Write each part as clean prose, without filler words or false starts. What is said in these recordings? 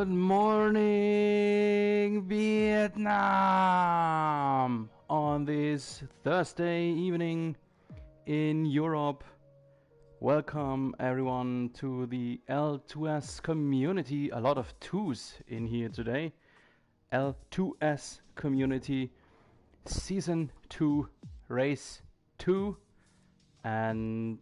Good morning, Vietnam! On this Thursday evening in Europe, welcome everyone to the L2S community. A lot of twos in here today. L2S community, Season 2, Race 2, and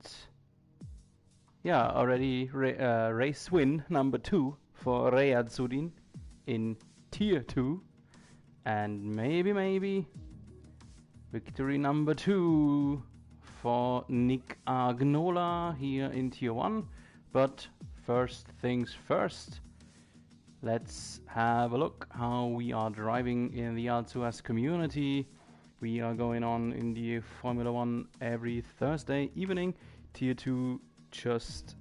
yeah, already race win number 2 for Riyad Sudin in Tier 2, and maybe victory number 2 for Nick Agnola here in Tier 1. But first things first, let's have a look how we are driving in the L2S community. We are going on in the Formula 1 every Thursday evening, Tier 2 just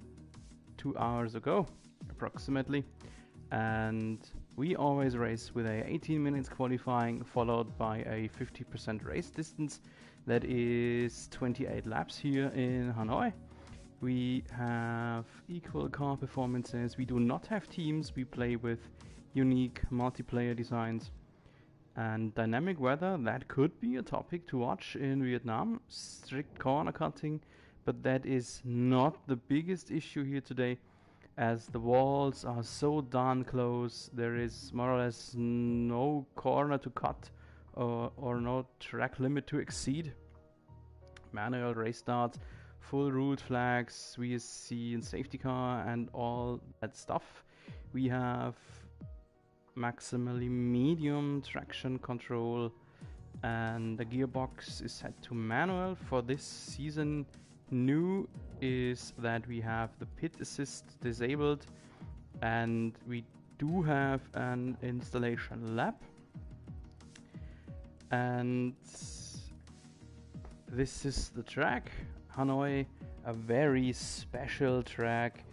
2 hours ago approximately, and we always race with a 18 minutes qualifying followed by a 50% race distance. That is 28 laps here in Hanoi. We have equal car performances. We do not have teams. We play with unique multiplayer designs and dynamic weather. That could be a topic to watch in Vietnam. Strict corner cutting, but that is not the biggest issue here today, as the walls are so darn close. There is more or less no corner to cut or no track limit to exceed. Manual race starts, full route flags, VSC and safety car and all that stuff. We have maximally medium traction control, and the gearbox is set to manual. For this season, new is that we have the pit assist disabled, and we do have an installation lap. And this is the track, Hanoi, a very special track.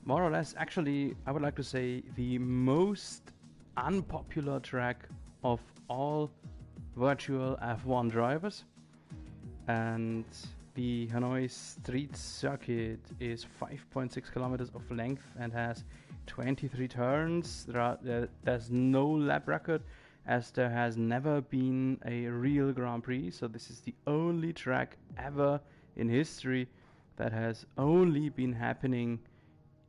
More or less, actually, I would like to say the most unpopular track of all virtual F1 drivers. And the Hanoi street circuit is 5.6 kilometers of length and has 23 turns. There's no lap record, as there has never been a real Grand Prix. So this is the only track ever in history that has only been happening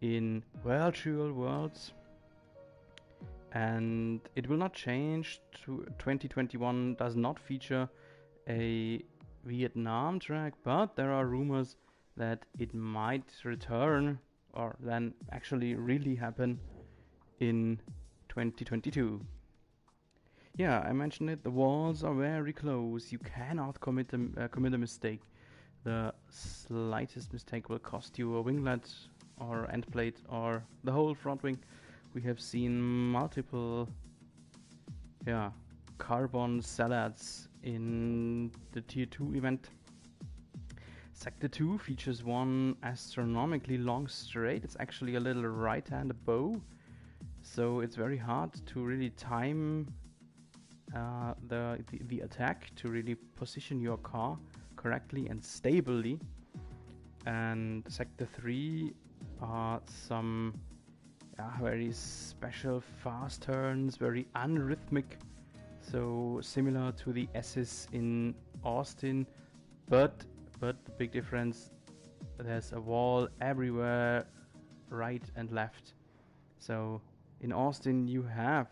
in virtual worlds. And it will not change. 2021 does not feature a Vietnam track, but there are rumors that it might return or then actually really happen in 2022. Yeah, I mentioned it, the walls are very close. You cannot commit a mistake. The slightest mistake will cost you a winglet or end plate or the whole front wing. We have seen multiple carbon salads in the Tier 2 event. Sector 2 features one astronomically long straight. It's actually a little right-handed bow, so it's very hard to really time the attack, to really position your car correctly and stably. And Sector 3 are some very special fast turns, very unrhythmic, so similar to the S's in Austin, but the big difference, there's a wall everywhere, right and left. So in Austin you have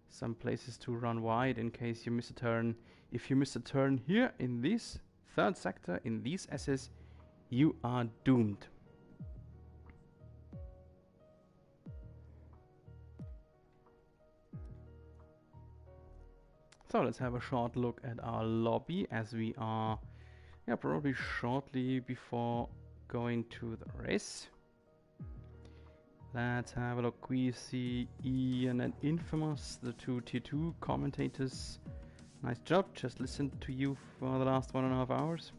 some places to run wide in case you miss a turn. If you miss a turn here in this third sector, in these S's, you are doomed. So let's have a short look at our lobby, as we are probably shortly before going to the race. Let's have a look. We see Ian and Infamous, the two Tier 2 commentators. Nice job, just listened to you for the last 1.5 hours.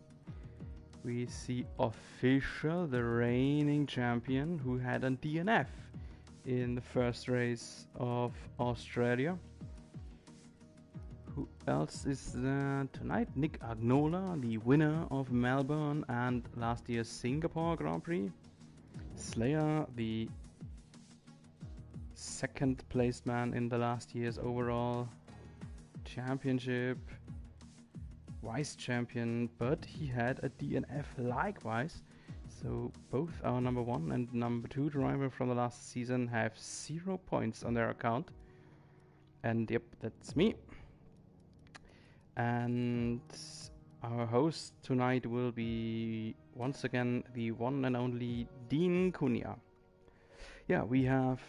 We see Official, the reigning champion, who had a DNF in the first race of Australia. Who else is there tonight? Nick Agnola, the winner of Melbourne and last year's Singapore Grand Prix. Slayer, the second placed man in the last year's overall championship, vice champion, but he had a DNF likewise. So both our number 1 and number 2 driver from the last season have 0 points on their account. And yep, that's me. And our host tonight will be once again the one and only Dean Cunha. Yeah, we have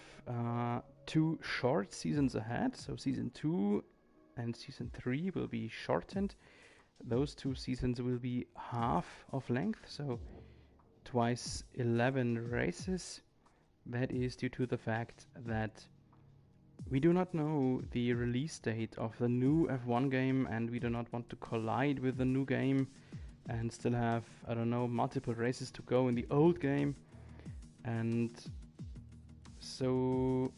2 short seasons ahead. So season 2 and season 3 will be shortened. Those 2 seasons will be half of length, so twice 11 races. That is due to the fact that we do not know the release date of the new F1 game, and we do not want to collide with the new game and still have, I don't know, multiple races to go in the old game. And so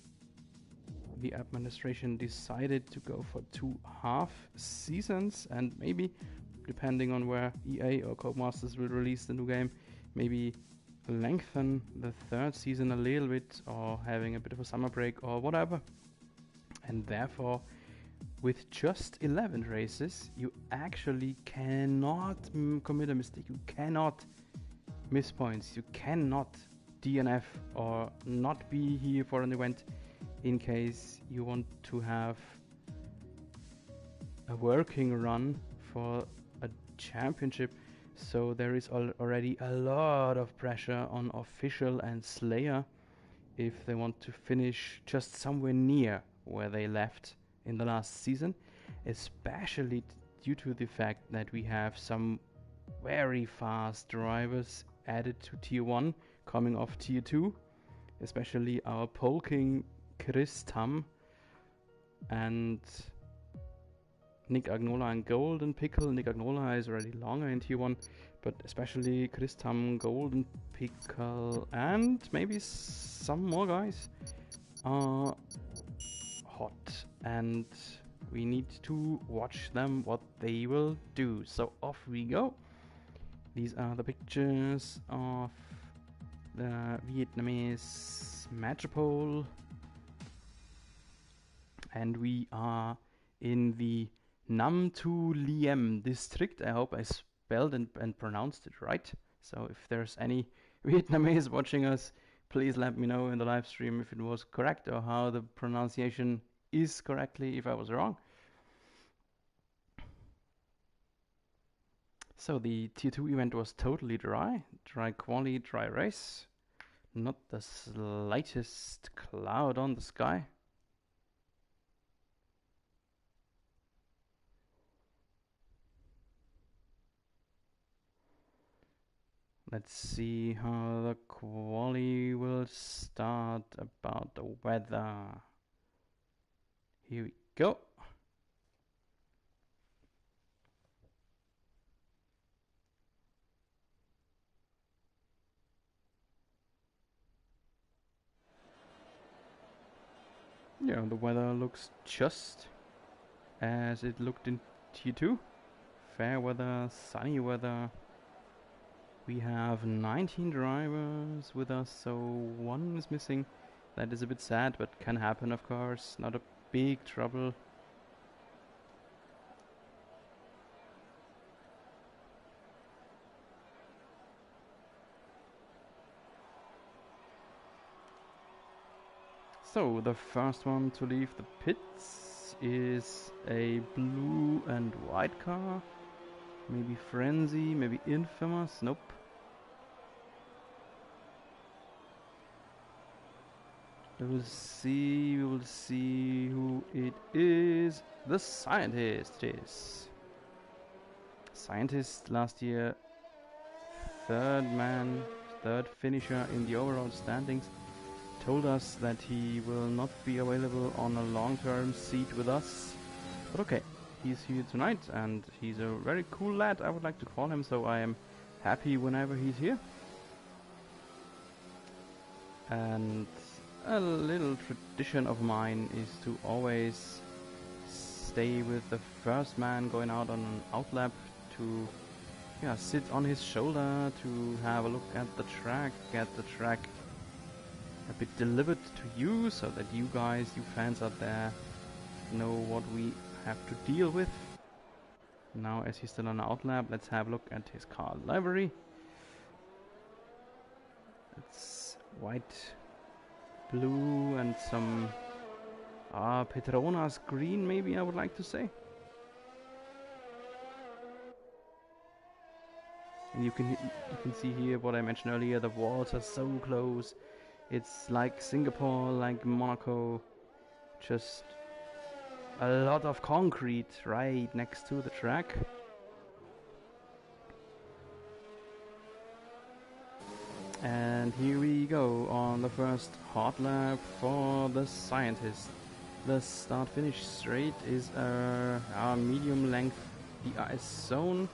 the administration decided to go for 2 half seasons, and maybe, depending on where EA or Codemasters will release the new game, maybe lengthen the 3rd season a little bit, or having a bit of a summer break or whatever. And therefore, with just 11 races, you actually cannot commit a mistake. You cannot miss points. You cannot DNF or not be here for an event in case you want to have a working run for a championship. So there is already a lot of pressure on Official and Slayer if they want to finish just somewhere near where they left in the last season, especially due to the fact that we have some very fast drivers added to Tier 1 coming off Tier 2, especially our pole king Chris Tam and Nick Agnola and Golden Pickle. Nick Agnola is already longer in Tier 1, but especially Chris Tam, Golden Pickle, and maybe some more guys are hot, and we need to watch them, what they will do. So off we go. These are the pictures of the Vietnamese metropole, and we are in the Nam Tu Liem district. I hope I spelled and pronounced it right. So if there's any Vietnamese watching us, please let me know in the live stream if it was correct or how the pronunciation is correctly if I was wrong. So the Tier 2 event was totally dry quali, dry race. Not the slightest cloud on the sky. Let's see how the quali will start. About the weather. Here we go. Yeah, the weather looks just as it looked in Tier 2. Fair weather, sunny weather. We have 19 drivers with us, so 1 is missing. That is a bit sad, but can happen, of course. Not a big trouble. So the first one to leave the pits is a blue and white car. Maybe Frenzy, maybe Infamous, nope. We will see who it is. The Scientist is. Scientist last year, third finisher in the overall standings. Told us that he will not be available on a long-term seat with us. But okay, he's here tonight and he's a very cool lad, I would like to call him, so I am happy whenever he's here. And a little tradition of mine is to always stay with the first man going out on an outlap to sit on his shoulder, to have a look at the track, get the track a bit delivered to you, so that you guys, you fans out there, know what we have to deal with. Now, as he's still on the outlap, let's have a look at his car livery. It's white, blue, and some Petronas green, maybe I would like to say. And you can see here what I mentioned earlier. The walls are so close. It's like Singapore, like Monaco, just a lot of concrete right next to the track. And here we go on the first hot lap for the Scientist. The start-finish straight is a medium length DRS zone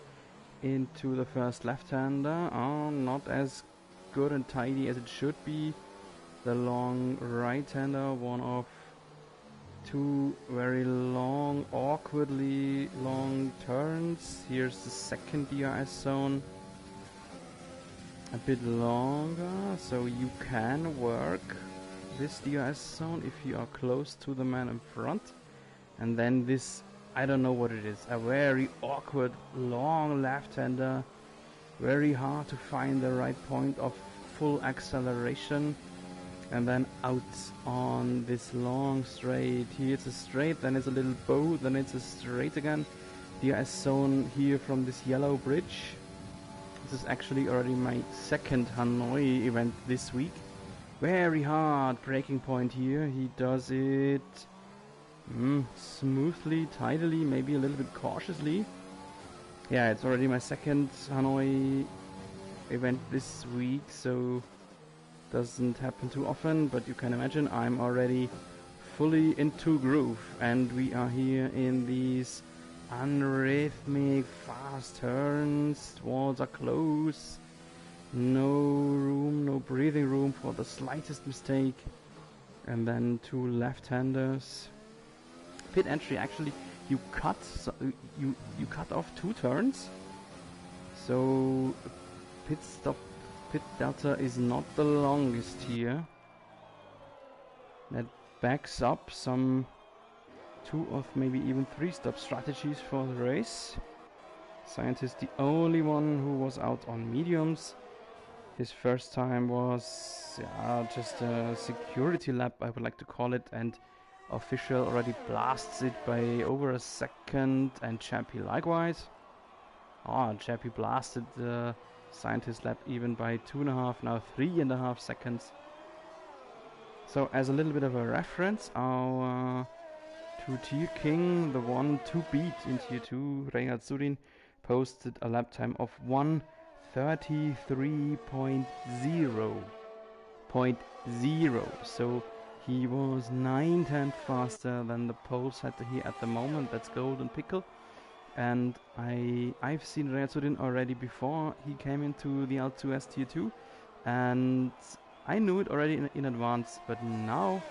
into the first left-hander. Not as good and tidy as it should be. The long right-hander, one of two very long, awkwardly long turns. Here's the second DRS zone. A bit longer, so you can work this DRS zone if you are close to the man in front. And then this, I don't know what it is, a very awkward long left-hander, very hard to find the right point of full acceleration. And then out on this long straight. Here it's a straight, then it's a little bow, then it's a straight again. DRS zone here from this yellow bridge. This is actually already my second Hanoi event this week. Very hard braking point here. He does it smoothly, tidily, maybe a little bit cautiously. Yeah, it's already my second Hanoi event this week, so doesn't happen too often, but you can imagine I'm already fully into groove, and we are here in these unrhythmic fast turns. Walls are close, no room, no breathing room for the slightest mistake. And then two left-handers. Pit entry, actually you cut off two turns, so pit delta is not the longest here. That backs up some 2 or maybe even 3 stop strategies for the race. Scientist the only one who was out on mediums. His first time was just a security lap, I would like to call it, and official already blasts it by over a second, and Chappie likewise. Chappie blasted the Scientist lap even by 2.5, now 3.5 seconds. So as a little bit of a reference, our Tier King, the one to beat in Tier 2, Reinhard Surin, posted a lap time of 1:33.0. So he was 9/10 faster than the pole setter here at the moment. That's Golden Pickle. And I've seen Reinhard Surin already before he came into the L2S Tier 2, and I knew it already in advance, but now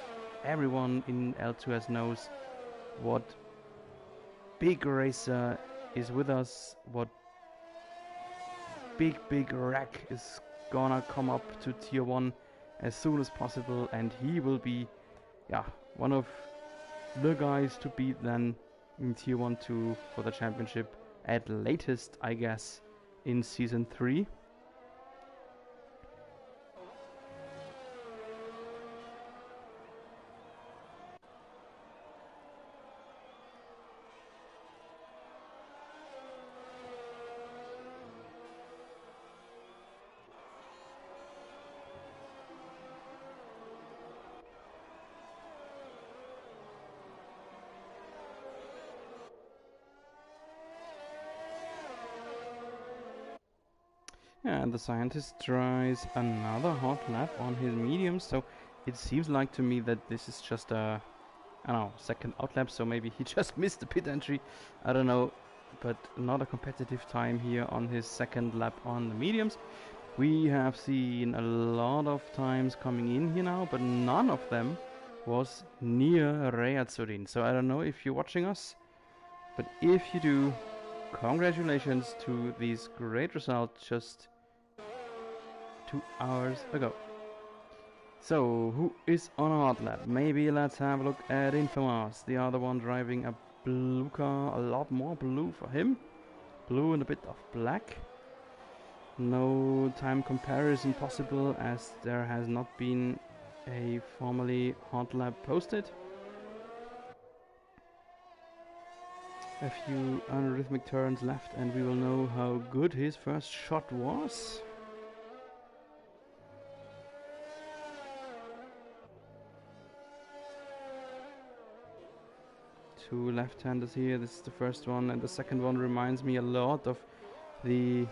everyone in L2S knows what big racer is with us, what big wreck is gonna come up to Tier 1 as soon as possible, and he will be one of the guys to beat then in Tier 1 2 for the championship at latest, I guess, in Season 3. Yeah, and the Scientist tries another hot lap on his medium, so it seems like to me that this is just a, second outlap, so maybe he just missed the pit entry, I don't know, but not a competitive time here on his second lap on the mediums. We have seen a lot of times coming in here now, but none of them was near Reinhard Surin, so I don't know if you're watching us, but if you do, congratulations to these great results just 2 hours ago. So, who is on a hot lap? Maybe let's have a look at Infamous, the other one driving a blue car, a lot more blue for him. Blue and a bit of black. No time comparison possible as there has not been a formally hot lap posted. A few unrhythmic turns left and we will know how good his first shot was. Two left-handers here, this is the first one, and the second one reminds me a lot of the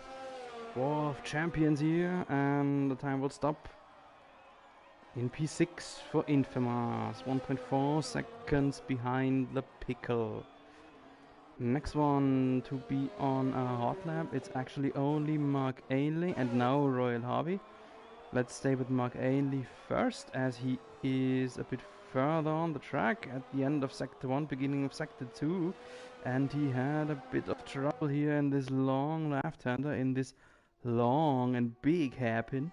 War of Champions here, and the time will stop in P6 for Infamous, 1.4 seconds behind the Pickle. Next one to be on a hot lap, it's actually only Mark Ainley and now Royal Harvey. Let's stay with Mark Ainley first, as he is a bit further on the track at the end of Sector 1, beginning of Sector 2, and he had a bit of trouble here in this long left-hander, in this long and big hairpin.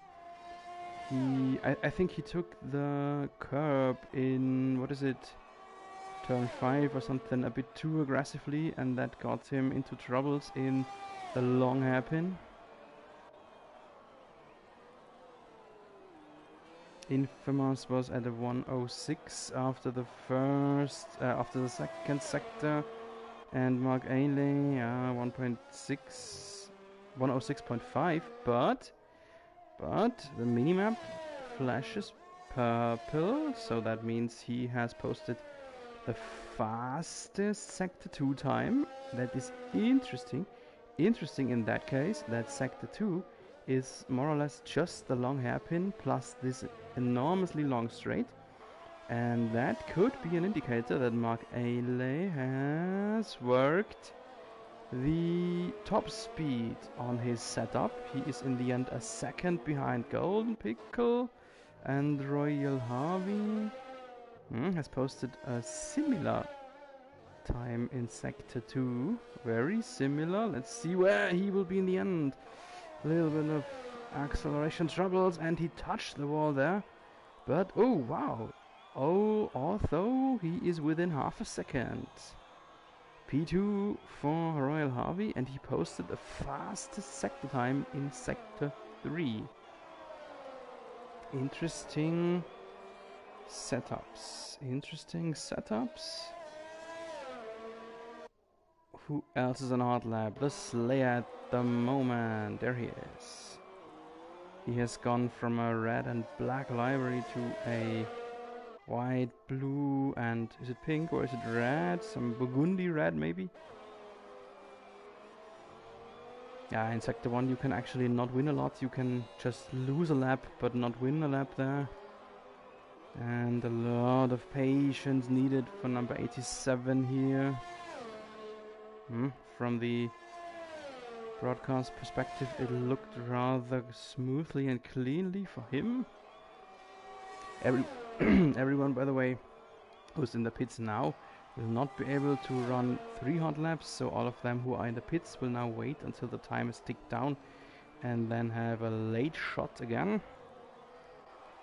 I think he took the curb in, what is it, turn 5 or something, a bit too aggressively, and that got him into troubles in the long hairpin. Infamous was at a 106 after the second sector, and Mark Ainley 106.5, but the minimap flashes purple, so that means he has posted the fastest sector 2 time. That is interesting. Interesting in that case that sector 2 is more or less just the long hairpin plus this enormously long straight, and that could be an indicator that Mark Ainley has worked the top speed on his setup. He is in the end a second behind Golden Pickle, and Royal Harvey has posted a similar time in sector 2, very similar. Let's see where he will be in the end. A little bit of acceleration troubles, and he touched the wall there, but oh wow, although he is within half a second. P2 for Royal Harvey, and he posted the fastest sector time in sector 3. Interesting setups. Who else is on hot lap? The Slayer at the moment. There he is. He has gone from a red and black livery to a white, blue, and is it pink or is it red? Some burgundy red maybe? Yeah, in sector 1 you can actually not win a lot. You can just lose a lap but not win a lap there. And a lot of patience needed for number 87 here. From the broadcast perspective, it looked rather smoothly and cleanly for him. Everyone, by the way, who's in the pits now will not be able to run 3 hot laps, so all of them who are in the pits will now wait until the time is ticked down and then have a late shot again.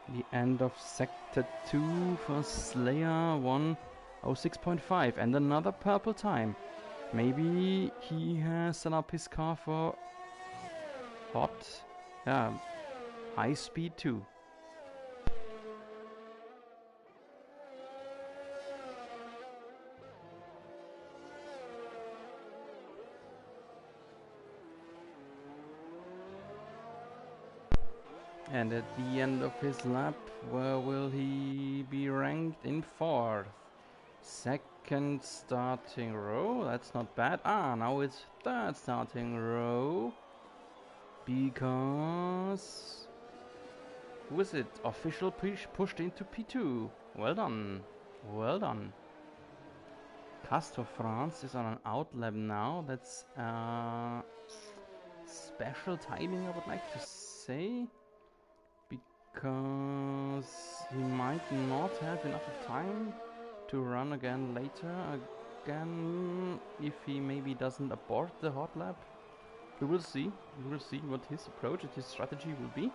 The end of sector 2 for Slayer, 106.5, and another purple time. Maybe he has set up his car for high speed too. And at the end of his lap, where will he be ranked? In 4th. Second starting row, that's not bad. Now it's 3rd starting row. Because... who is it? Official pushed into P2. Well done. Well done. Castor France is on an outlap now. That's special timing, I would like to say. Because he might not have enough of time to run again later, if he maybe doesn't abort the hot lap. We will see what his approach and his strategy will be.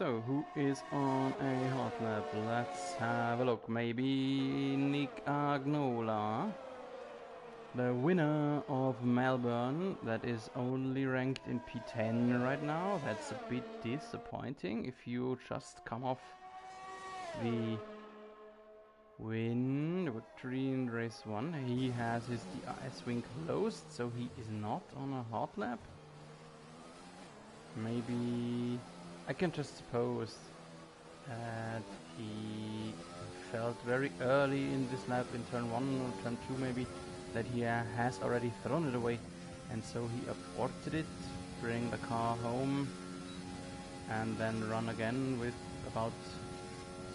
So, who is on a hot lap? Let's have a look. Maybe Nick Agnola, the winner of Melbourne, that is only ranked in P10 right now. That's a bit disappointing if you just come off the victory in race 1. He has his DI swing closed, so he is not on a hot lap. Maybe I can just suppose that he felt very early in this lap, in turn 1 or turn 2 maybe, that he has already thrown it away, and so he aborted it, bring the car home, and then run again with about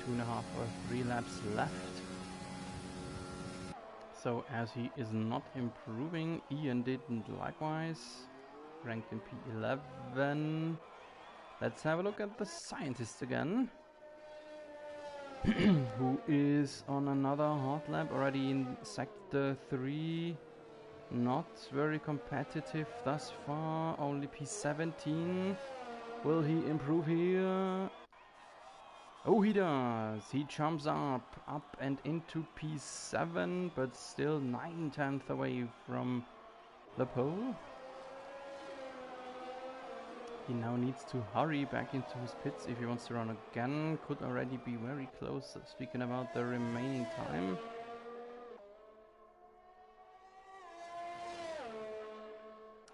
2.5 or 3 laps left. So as he is not improving, Ian didn't likewise, ranked in P11. Let's have a look at the scientist again, who is on another hot lap already in sector 3. Not very competitive thus far, only P17. Will he improve here? Oh, he does. He jumps up and into P7, but still 9/10 away from the pole. He now needs to hurry back into his pits if he wants to run again. Could already be very close, speaking about the remaining time.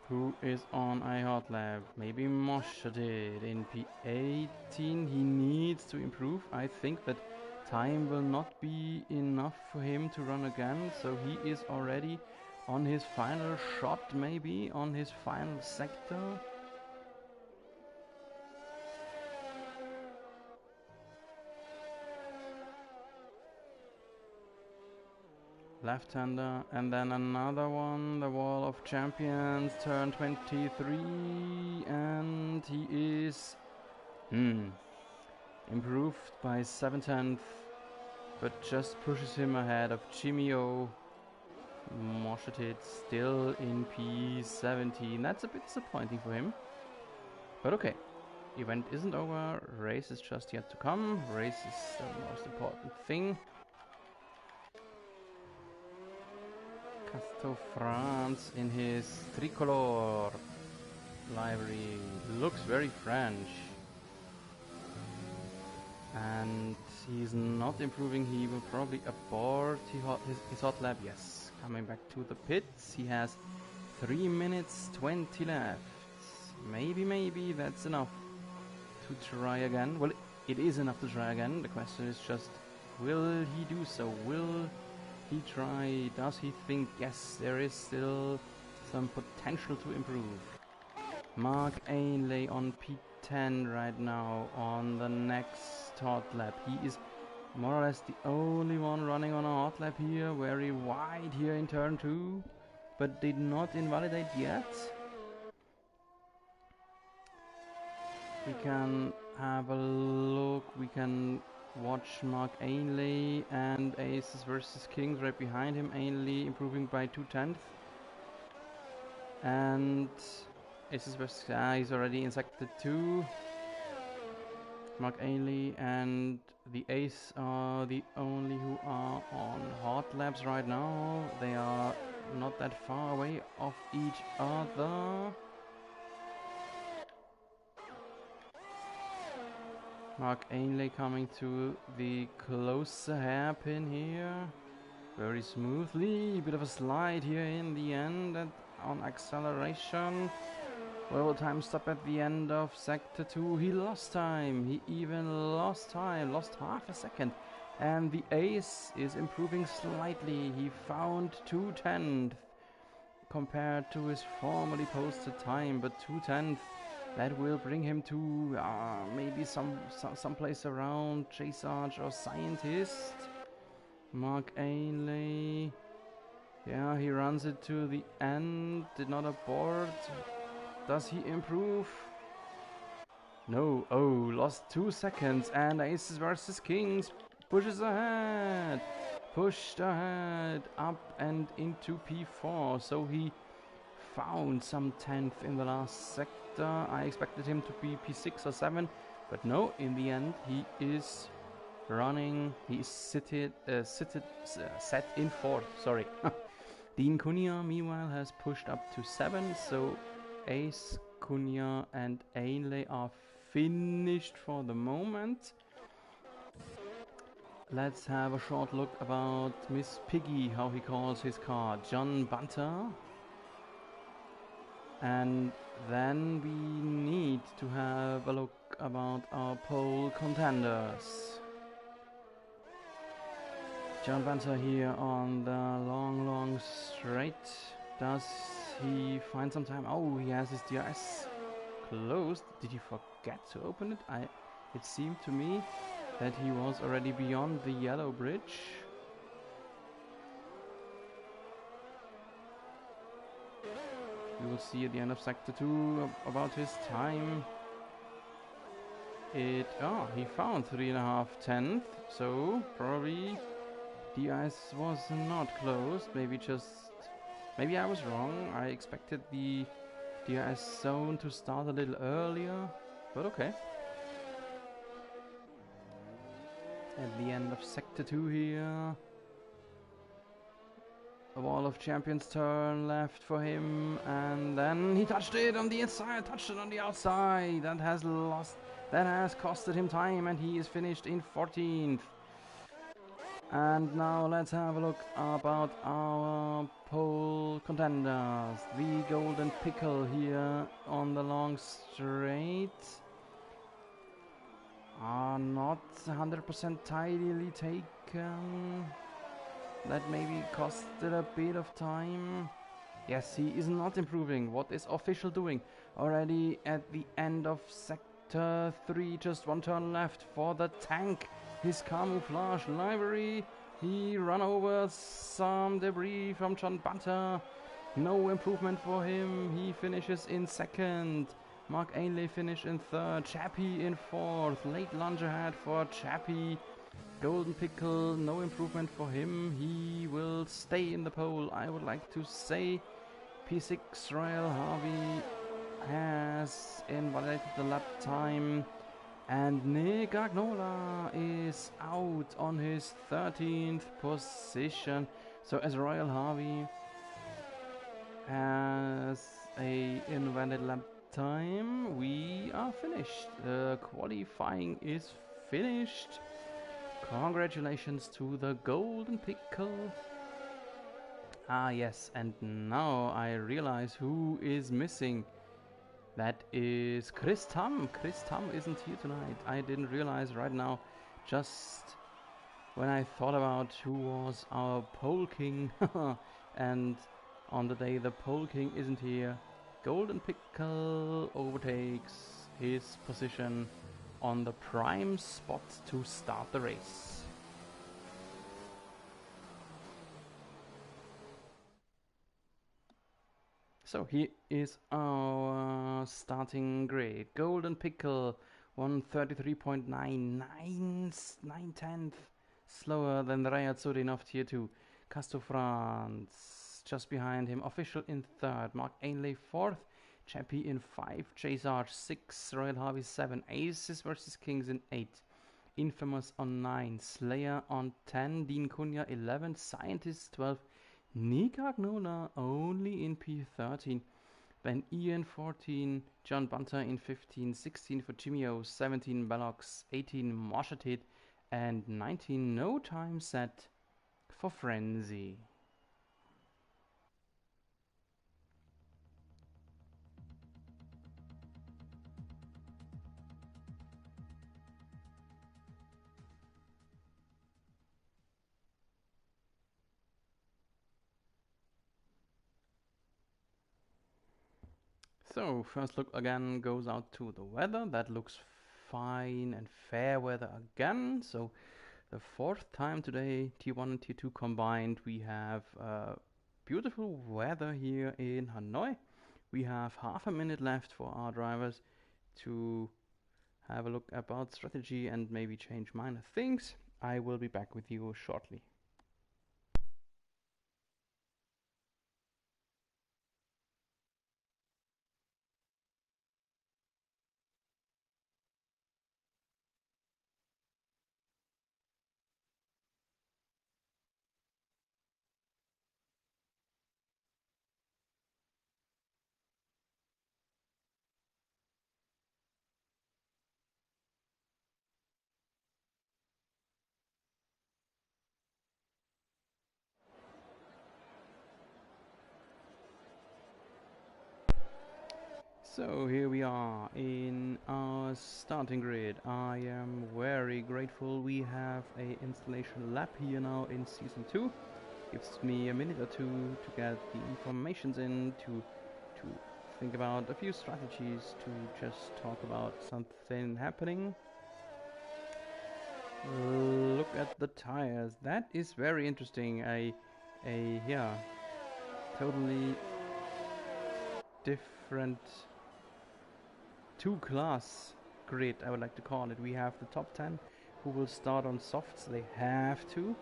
Who is on a hot lap? Maybe Moshe did. In P18 he needs to improve. I think that time will not be enough for him to run again, so he is already on his final shot, maybe on his final sector. Left-hander, and then another one, the Wall of Champions, turn 23, and he is improved by 7/10, but just pushes him ahead of Jimmy O. Moshetit still in P17. That's a bit disappointing for him, but okay. Event isn't over, race is just yet to come. Race is the most important thing. Casto France in his tricolor livery looks very French, and he's not improving. He will probably abort his hot lap. Yes, coming back to the pits. He has 3 minutes 20 left. Maybe that's enough to try again. Well, it is enough to try again. The question is just, will he do so? Will he try? Does he think, yes, there is still some potential to improve? Mark Ainley on P10 right now on the next hot lap. He is more or less the only one running on a hot lap here, very wide here in turn 2, but did not invalidate yet. We can have a look, we can watch Mark Ainley and Aces versus Kings right behind him. Ainley improving by 2/10, and Aces versus he's already in sector 2. Mark Ainley and the Ace are the only who are on hot laps right now. They are not that far away of each other. Mark Ainley coming to the closer hairpin here, very smoothly. Bit of a slide here in the end on acceleration. Well, time stop at the end of sector 2. He lost time. He even lost time, lost half a second. And the Ace is improving slightly. He found 2/10 compared to his formerly posted time, but 2/10. That will bring him to maybe some place around J-Sarge or Scientist. Mark Ainley. Yeah, he runs it to the end. Did not abort. Does he improve? No. Oh, lost 2 seconds. And Aces versus Kings pushes ahead. Pushed ahead. Up and into P4. So he found some 10th in the last sector. I expected him to be P6 or 7, But no, in the end, he is running. He is set in fourth. Sorry. Dean Cunha, meanwhile, has pushed up to 7. So Ace, Cunha, and Ainley are finished for the moment. Let's have a short look about Miss Piggy, how he calls his car, John Bunter. And then we need to have a look about our pole contenders. John Bunter here on the long straight. Does he find some time? Oh, he has his DRS closed. Did he forget to open it? It seemed to me that he was already beyond the yellow bridge. We will see at the end of sector 2 about his time. He found 3.5 tenths, so probably the ice was not closed. Maybe I was wrong. I expected the DRS zone to start a little earlier, but okay. At the end of sector 2 here. A wall of champions turn left for him, and then he touched it on the inside, touched it on the outside. That has costed him time, and he is finished in 14th. And now let's have a look about our pole contenders. The Golden Pickle here on the long straight are not 100% tidily taken. That maybe costed a bit of time. Yes, he is not improving. What is official doing? Already at the end of sector 3, just one turn left for the tank. His camouflage livery. He ran over some debris from John Bunter. No improvement for him. He finishes in second. Mark Ainley finished in third. Chappie in fourth. Late lunge ahead for Chappie. Golden Pickle, no improvement for him. He will stay in the pole. I would like to say P6 Royal Harvey has invalidated the lap time. And Nick Agnola is out on his 13th position. So as Royal Harvey has a invalid lap time, we are finished. Qualifying is finished. Congratulations to the Golden Pickle. Ah yes, and now I realize who is missing. That is Chris Tam. Chris Tam isn't here tonight. I didn't realize right now, just when I thought about who was our pole king. And on the day the pole king isn't here, Golden Pickle overtakes his position on the prime spot to start the race. So here is our starting grid. Golden Pickle 133.99 slower than Rayat Sudin of Tier 2. Casto France just behind him. Official in third. Mark Ainley fourth. Chappie in 5, Chase Arch 6, Royal Harvey 7, Aces vs Kings in 8, Infamous on 9, Slayer on 10, Dean Cunha 11, Scientist 12, Nick Agnola only in P13, then Ian 14, John Bunter in 15, 16 for Jimmy O, 17 Ballox, 18 Moshatit, and 19 no time set for Frenzy. So, first look again goes out to the weather. That looks fine and fair weather again. So, the fourth time today, Tier 1 and Tier 2 combined, we have beautiful weather here in Hanoi. We have half a minute left for our drivers to have a look about strategy and maybe change minor things. I will be back with you shortly. So here we are in our starting grid. I am very grateful we have a installation lab here now in Season 2. Gives me a minute or two to get the informations in, to think about a few strategies, to just talk about something happening. Look at the tires. That is very interesting. Yeah, totally different two-class grid, I would like to call it. We have the top 10 who will start on softs. They have to.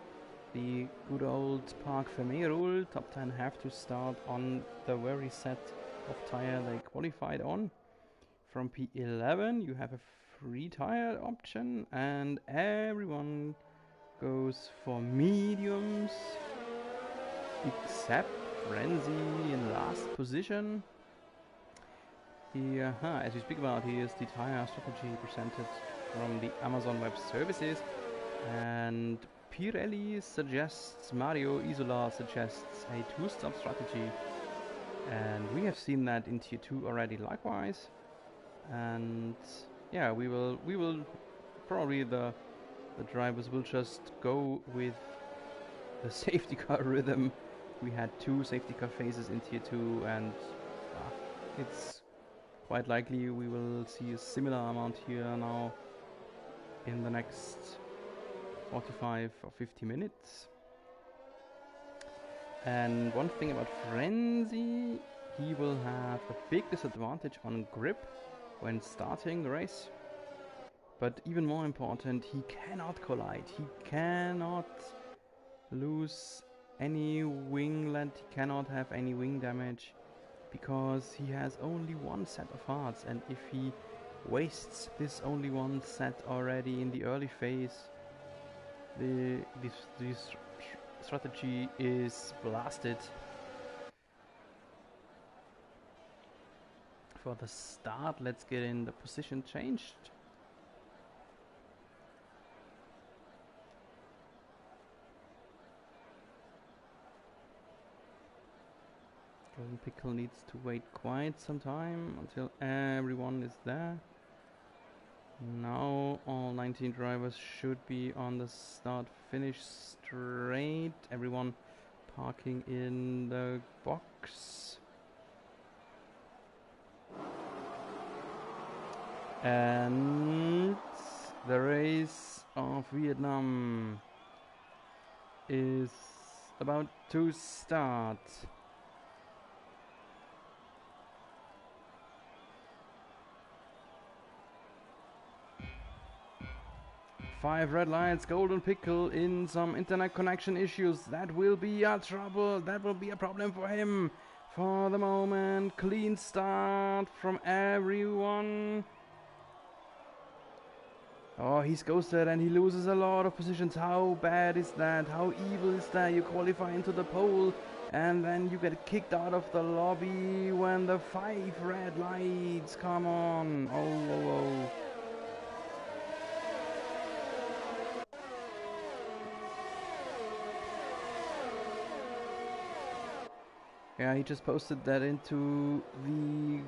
The good old Park Fermé rule. Top 10 have to start on the very set of tire they qualified on. From P11 you have a free tire option and everyone goes for mediums except Frenzy in last position. Here, as we speak about, here's the tire strategy presented from the Amazon Web Services, and Pirelli suggests, Mario Isola suggests a two-stop strategy, and we have seen that in Tier 2 already likewise. And yeah, we will probably the drivers will just go with the safety car rhythm. We had 2 safety car phases in Tier 2, and it's quite likely we will see a similar amount here now in the next 45 or 50 minutes. And one thing about Frenzy, he will have a big disadvantage on grip when starting the race. But even more important, he cannot collide. He cannot lose any winglet, he cannot have any wing damage, because he has only one set of hearts, and if he wastes this only one set already in the early phase, this strategy is blasted. For the start, let's get in the position changed. Golden Pickle needs to wait quite some time until everyone is there. Now all 19 drivers should be on the start-finish straight. Everyone parking in the box. And the race of Vietnam is about to start. Five red lights, Golden Pickle in some internet connection issues. That will be a trouble. That will be a problem for him. For the moment, clean start from everyone. Oh, he's ghosted and he loses a lot of positions. How bad is that? How evil is that? You qualify into the pole and then you get kicked out of the lobby when the 5 red lights come on. Oh. Yeah, he just posted that into the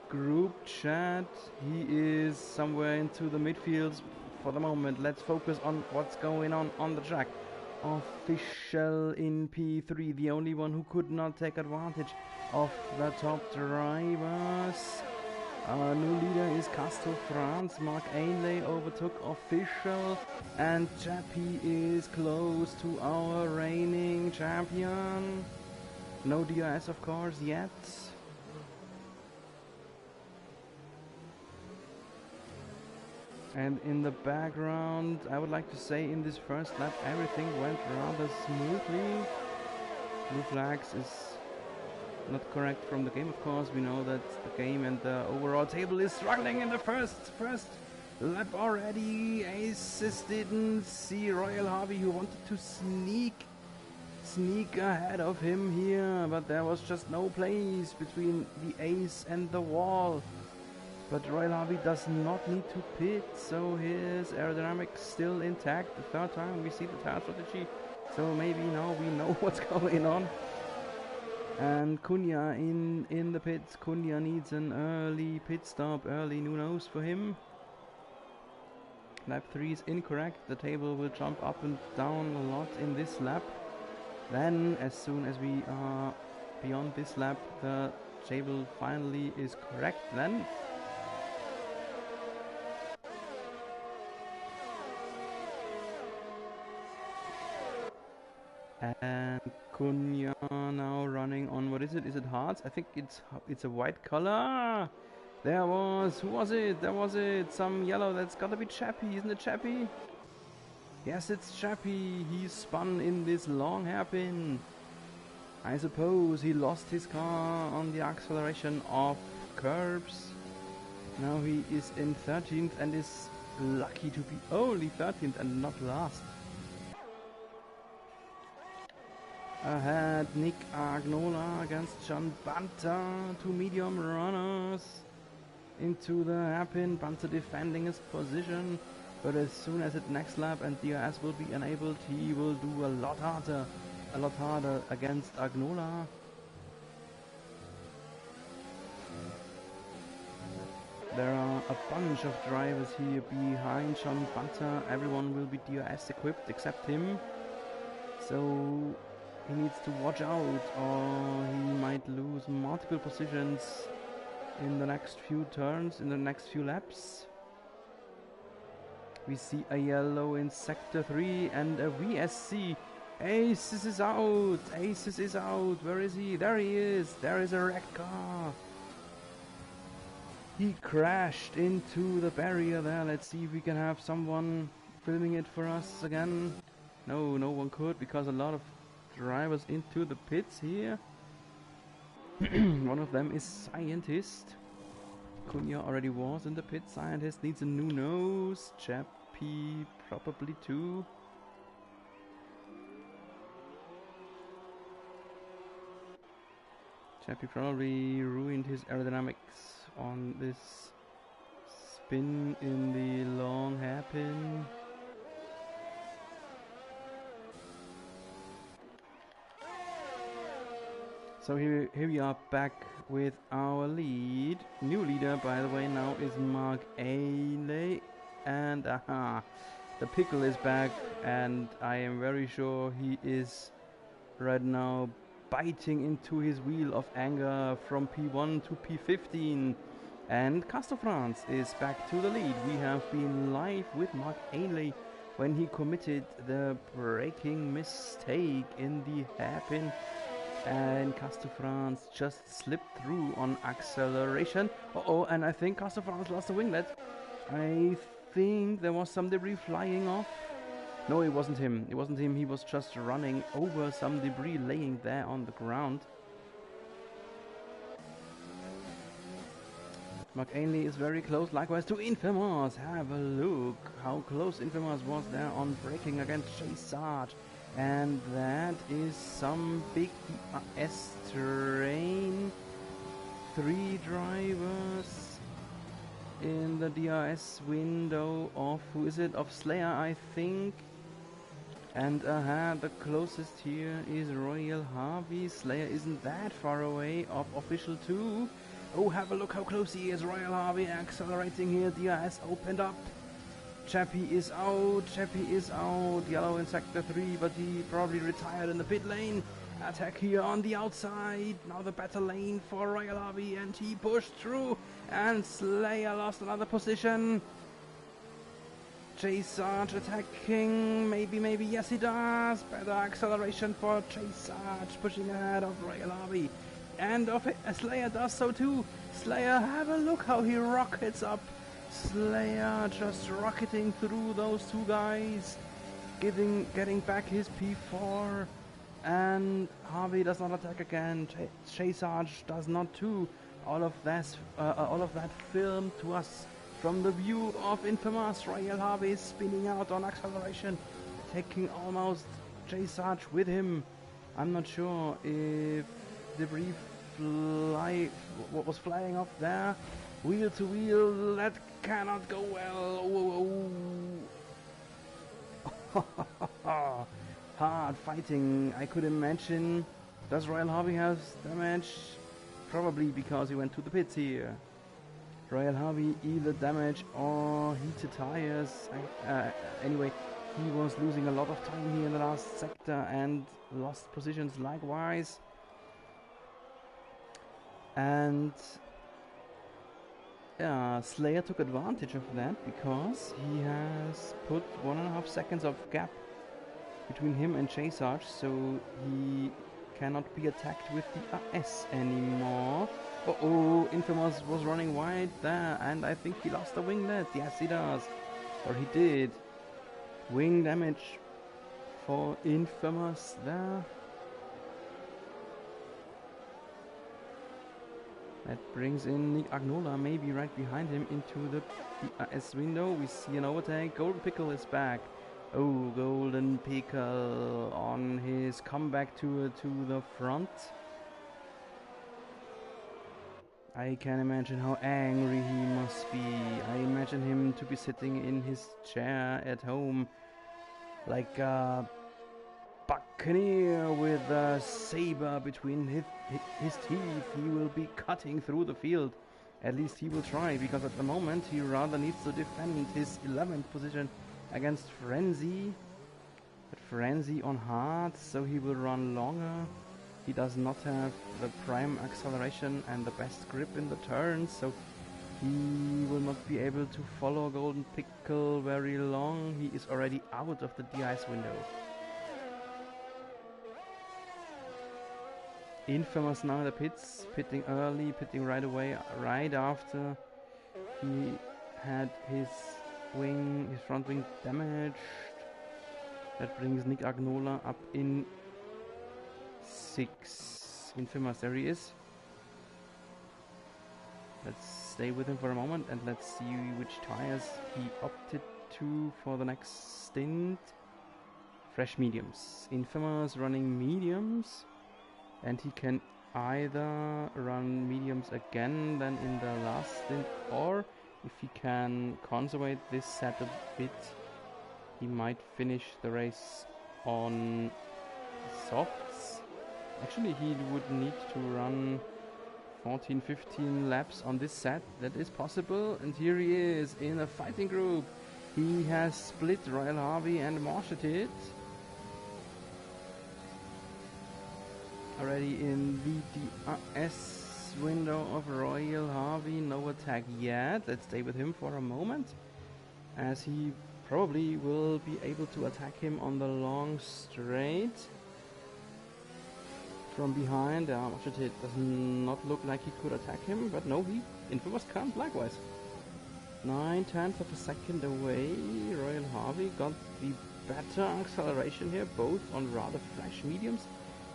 group chat. He is somewhere into the midfields for the moment. Let's focus on what's going on the track. Official in P3, the only one who could not take advantage of the top drivers. Our new leader is Castro France. Mark Ainley overtook Official, and Chappie is close to our reigning champion. No DRS, of course, yet. And in the background, I would like to say in this first lap, everything went rather smoothly. Blue flags is not correct from the game, of course. We know that the game and the overall table is struggling in the first lap already. Aces didn't see Royal Harvey, who wanted to sneak ahead of him here, but there was just no place between the ace and the wall. But Royal Harvey does not need to pit, so his aerodynamics still intact. The third time we see the tire strategy, so maybe now we know what's going on. And Cunha in the pits. Cunha needs an early pit stop, early new nose for him. Lap 3 is incorrect. The table will jump up and down a lot in this lap. Then, as soon as we are beyond this lap, the table finally is correct. Then and Cunha now running on, what is it? Is it hearts? I think it's a white color. There was, who was it? There was it, some yellow. That's gotta be Chappie, isn't it Chappie? Yes, it's Chappie. He spun in this long hairpin. I suppose he lost his car on the acceleration of curbs. Now he is in 13th and is lucky to be only 13th and not last. Ahead, Nick Agnola against John Banta, two medium runners into the hairpin. Banta defending his position, but as soon as it next lap and DRS will be enabled, he will do a lot harder against Agnola. There are a bunch of drivers here behind John Banta. Everyone will be DRS equipped except him, so he needs to watch out or he might lose multiple positions in the next few turns, in the next few laps. We see a yellow in sector 3 and a VSC. Aces is out! Aces is out! Where is he? There he is! There is a wrecked car! He crashed into the barrier there. Let's see if we can have someone filming it for us again. No, no one could because a lot of drivers into the pits here. One of them is Scientist. Cunha already was in the pit. Scientist needs a new nose. Chappie probably too. Chappie probably ruined his aerodynamics on this spin in the long hairpin. So here we are back with our lead. New leader, by the way, now is Mark Ailey. And the pickle is back, and I am very sure he is right now biting into his wheel of anger from P1 to P15. And Castor France is back to the lead. We have been live with Mark Ailey when he committed the braking mistake in the hairpin. And Castor France just slipped through on acceleration. And I think Castor France lost the winglet. I think there was some debris flying off. No, it wasn't him. It wasn't him. He was just running over some debris laying there on the ground. Mark Ainley is very close, likewise to Infamous. Have a look how close Infamous was there on braking against Chase Sarge. And that is some big DRS terrain. 3 drivers in the DRS window of, who is it? Of Slayer, I think. And the closest here is Royal Harvey. Slayer isn't that far away of official 2. Oh, have a look how close he is. Royal Harvey accelerating here. DRS opened up. Chappie is out. Chappie is out. Yellow in sector 3, but he probably retired in the pit lane. Attack here on the outside. Now the better lane for Royal Harvey, and he pushed through. And Slayer lost another position. Chase Sarge attacking. Maybe, yes he does. Better acceleration for Chase Sarge, pushing ahead of Royal Harvey. And of it, Slayer does so too. Slayer, have a look how he rockets up. Slayer just rocketing through those 2 guys, getting back his P4, and Harvey does not attack again. Chase Sarge does not too. All of that filmed to us from the view of Infamous. Royal Harvey is spinning out on acceleration, taking almost Chase Sarge with him. I'm not sure if debris what was flying off there. Wheel to wheel, that cannot go well. Oh. Hard fighting. I could imagine Does Royal Harvey have damage? Probably because he went to the pits here. Royal Harvey either damage or heated tires. Anyway, he was losing a lot of time here in the last sector and lost positions likewise. And Slayer took advantage of that because he has put 1.5 seconds of gap between him and Chase Arch, so he cannot be attacked with the AS anymore. Oh, Infamous was running wide there, and I think he lost a winglet. Yes, he does. Or he did. Wing damage for Infamous there. That brings in Nick Agnola, maybe right behind him, into the AS window. We see an overtake. Golden Pickle is back. Oh, Golden Pickle on his comeback to the front. I can imagine how angry he must be. I imagine him to be sitting in his chair at home like a buccaneer with a saber between his teeth. He will be cutting through the field. At least he will try, because at the moment he rather needs to defend his 11th position against Frenzy. But Frenzy on hard, so he will run longer. He does not have the prime acceleration and the best grip in the turns, so he will not be able to follow Golden Pickle very long. He is already out of the de-ice window. Infamous now in the pits, pitting early, pitting right away, right after he had his front wing damaged. That brings Nick Agnola up in 6. Infamous, there he is. Let's stay with him for a moment and let's see which tires he opted to for the next stint. Fresh mediums. Infamous running mediums, and he can either run mediums again than in the last stint, or if he can conservate this set a bit, he might finish the race on softs. Actually, he would need to run 14-15 laps on this set. That is possible, and here he is in a fighting group. He has split Royal Harvey and Morsheted. Already in the DRS window of Royal Harvey, no attack yet. Let's stay with him for a moment, as he probably will be able to attack him on the long straight from behind. It does not look like he could attack him, but no, Infamous can't likewise. 9/10 of a second away. Royal Harvey got the better acceleration here, both on rather fresh mediums,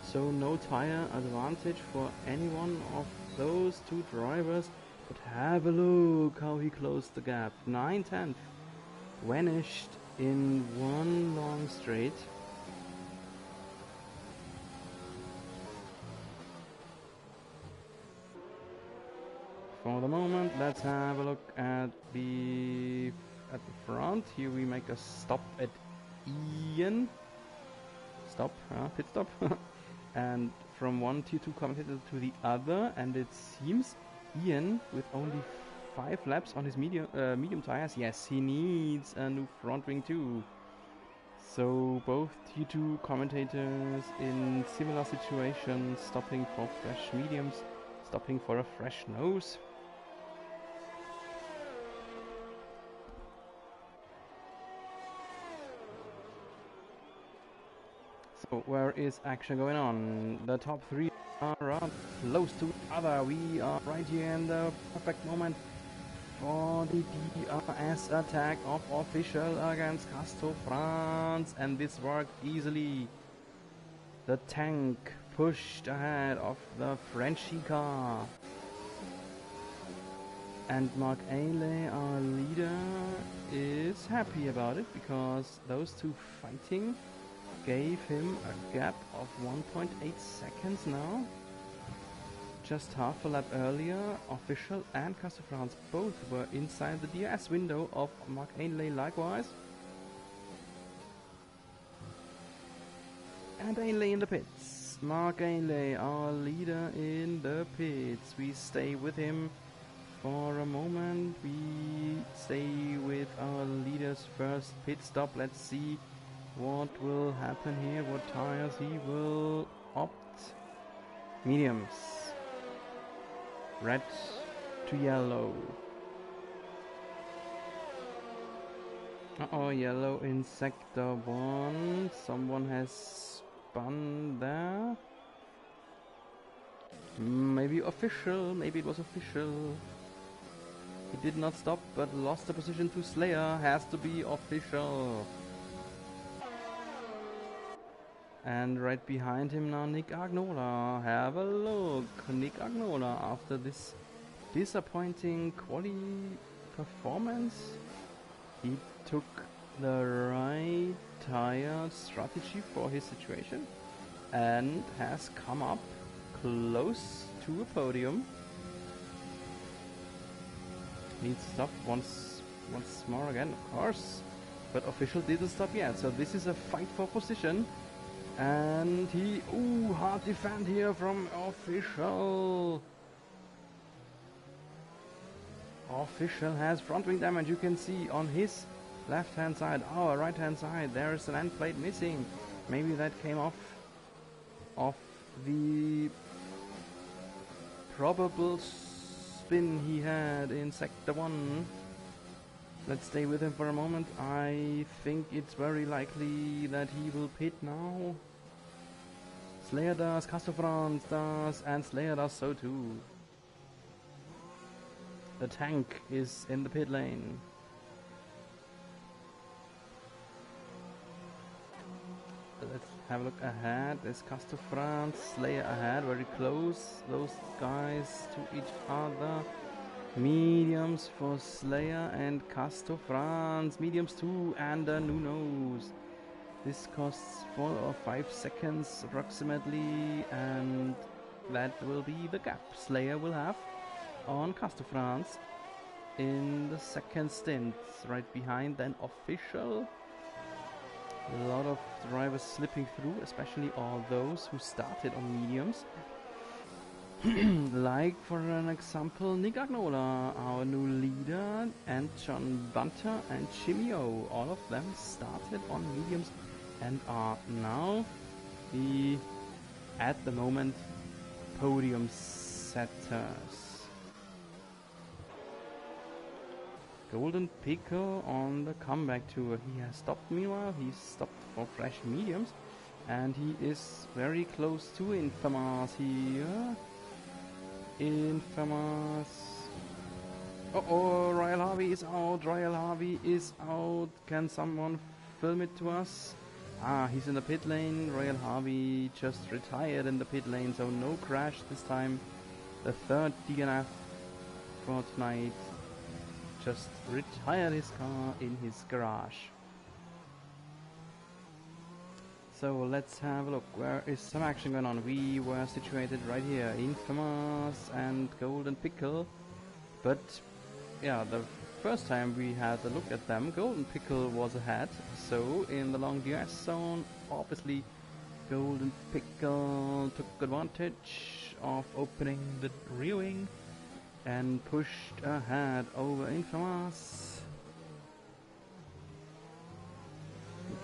so no tire advantage for any one of those two drivers. But have a look how he closed the gap. 9/10 vanished in one long straight. For the moment, let's have a look at the front. Here we make a stop at Ian. Pit stop. And from one Tier 2 commentator to the other, and it seems Ian, with only 5 laps on his medium tires, yes, he needs a new front wing too. So both Tier 2 commentators in similar situations, stopping for fresh mediums, stopping for a fresh nose. So where is action going on? The top 3 are close to each other. We are right here in the perfect moment for the DRS attack of Official against Castro France, and this worked easily. The tank pushed ahead of the Frenchie car, and Mark Ailey, our leader, is happy about it, because those two fighting gave him a gap of 1.8 seconds now. Just half a lap earlier, Official and Castro France both were inside the DRS window of Mark Ainley likewise. And Ainley in the pits. Mark Ainley, our leader in the pits. We stay with him for a moment. We stay with our leader's first pit stop. Let's see what will happen here, what tires he will opt. Mediums. Red to yellow. Uh-oh, yellow in sector 1. Someone has spun there. Maybe official, maybe it was official. He did not stop but lost the position to Slayer. Has to be official. And right behind him now Nick Agnola. Have a look. Nick Agnola, after this disappointing quali performance, he took the right tire strategy for his situation and has come up close to a podium. Needs to stop once more again, of course, but official didn't stop yet, so this is a fight for position. And he, hard defend here from official. Official has front wing damage. You can see on his left hand side, our right hand side, there is an end plate missing. Maybe that came off the probable spin he had in sector 1. Let's stay with him for a moment. I think it's very likely that he will pit now. Slayer does, Castrofrance does, and Slayer does so too. The tank is in the pit lane. Let's have a look ahead. There's Castrofrance, Slayer ahead, very close. Those guys to each other. Mediums for Slayer and Castrofrance. Mediums too, and Nunos. This costs 4 or 5 seconds approximately, and that will be the gap Slayer will have on Castrofrance in the second stint. Right behind then official. A lot of drivers slipping through, especially all those who started on mediums. Like for an example, Nick Agnola, our new leader, and John Bunter and Chimio. All of them started on mediums and are now at the moment, podium setters. Golden Pickle on the comeback tour. He has stopped meanwhile. He stopped for fresh mediums. And he is very close to Infamous here. Infamous. Oh, Royal Harvey is out. Royal Harvey is out. Can someone film it to us? He's in the pit lane. Royal Harvey just retired in the pit lane, so no crash this time. The third DNF for tonight. Just retired his car in his garage. So let's have a look. Where is some action going on? We were situated right here. Infamous and Golden Pickle. But yeah, the first time we had a look at them, Golden Pickle was ahead. So in the long DS zone, obviously Golden Pickle took advantage of opening the rear wing and pushed ahead over Infamous.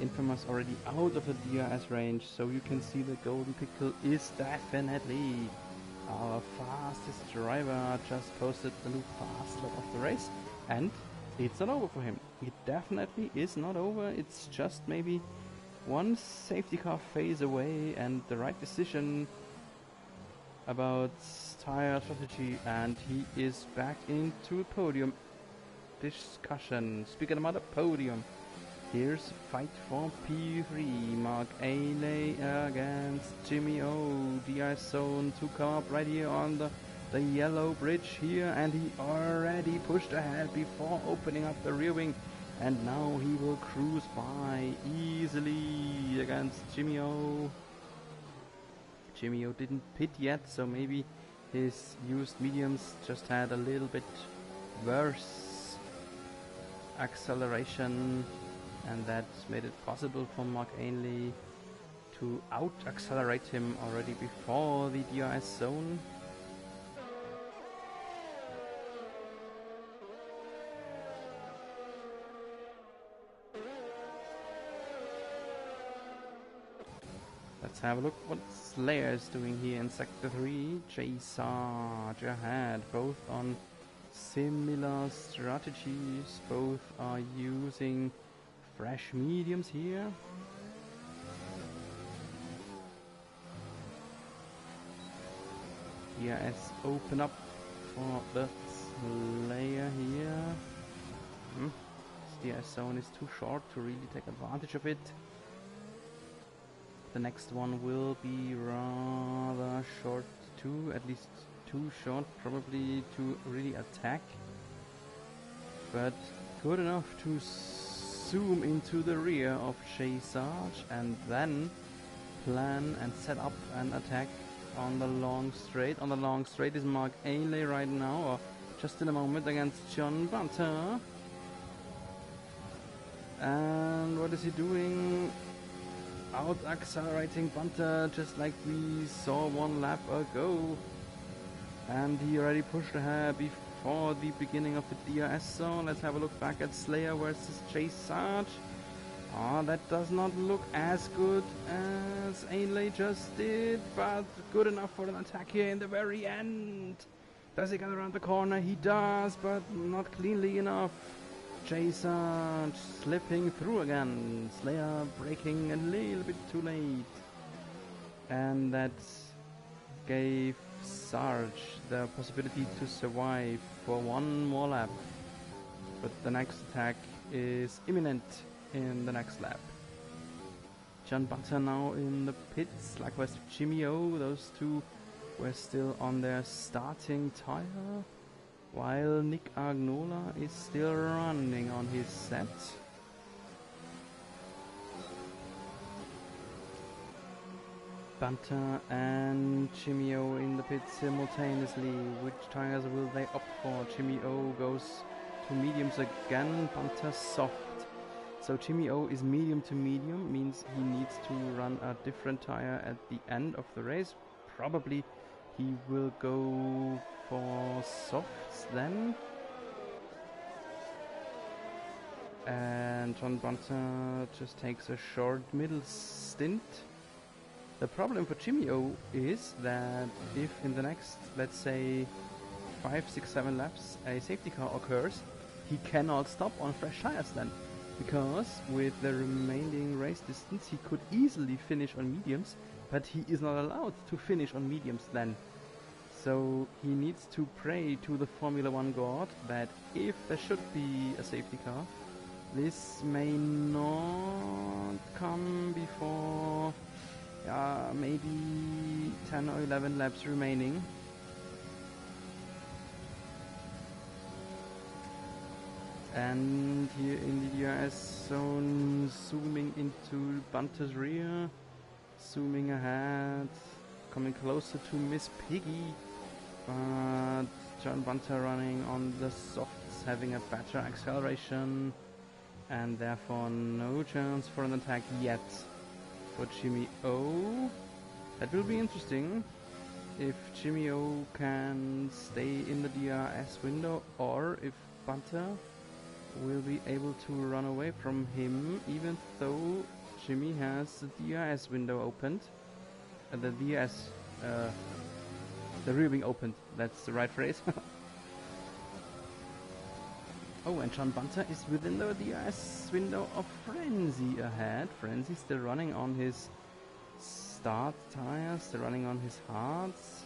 Infamous already out of the DRS range, so you can see the Golden Pickle is definitely our fastest driver. Just posted the new fast lap of the race, and it's not over for him. It definitely is not over. It's just maybe one safety car phase away, and the right decision about tire strategy, and he is back into podium discussion. Speaking about a podium, here's a fight for P3. Mark Ailey against Jimmy O. DI zone to come up right here on the yellow bridge here, and he already pushed ahead before opening up the rear wing, and now he will cruise by easily against Jimmy O. Jimmy O didn't pit yet, so maybe his used mediums just had a little bit worse acceleration, and that made it possible for Mark Ainley to out-accelerate him already before the DRS zone. Let's have a look what Slayer is doing here in Sector 3. J-Sarge ahead, both on similar strategies. Both are using fresh mediums here. DRS open up for the Slayer here. This DRS zone is too short to really take advantage of it. The next one will be rather short too, at least too short probably to really attack, but good enough to zoom into the rear of J-Sarge and then plan and set up an attack on the long straight. On the long straight is Mark Ainley right now, or just in a moment, against John Bunter. And what is he doing? Out accelerating Bunter just like we saw one lap ago. And he already pushed ahead before the beginning of the DRS zone. Let's have a look back at Slayer versus J-Sarge. That does not look as good as Ainley just did, but good enough for an attack here in the very end. Does he get around the corner? He does, but not cleanly enough. J-Sarge slipping through again. Slayer braking a little bit too late. And that gave Sarge the possibility to survive for one more lap. But the next attack is imminent in the next lap. John Bunter now in the pits, likewise Jimmy O. Those two were still on their starting tire, while Nick Agnola is still running on his set. Bunter and Jimmy O in the pits simultaneously. Which tires will they opt for? Jimmy O goes to mediums again, Bunter soft. So Jimmy O is medium to medium, means he needs to run a different tire at the end of the race. Probably he will go for softs then. And John Bunter just takes a short middle stint. The problem for Jimmy O is that if in the next, let's say, 5, 6, 7 laps a safety car occurs, he cannot stop on fresh tires then. Because with the remaining race distance he could easily finish on mediums, but he is not allowed to finish on mediums then. So he needs to pray to the Formula 1 god that if there should be a safety car, this may not come before maybe 10 or 11 laps remaining. And here in the DRS zone, zooming into Bunter's rear, zooming ahead, coming closer to Miss Piggy, but John Bunter running on the softs, having a better acceleration, and therefore no chance for an attack yet for Jimmy O. That will be interesting if Jimmy O can stay in the DRS window, or if Bunter will be able to run away from him, even though Jimmy has the DRS window opened. The DRS, the rear wing opened, that's the right phrase. Oh, and John Bunter is within the DRS window of Frenzy ahead. Frenzy still running on his start tires, still running on his hards.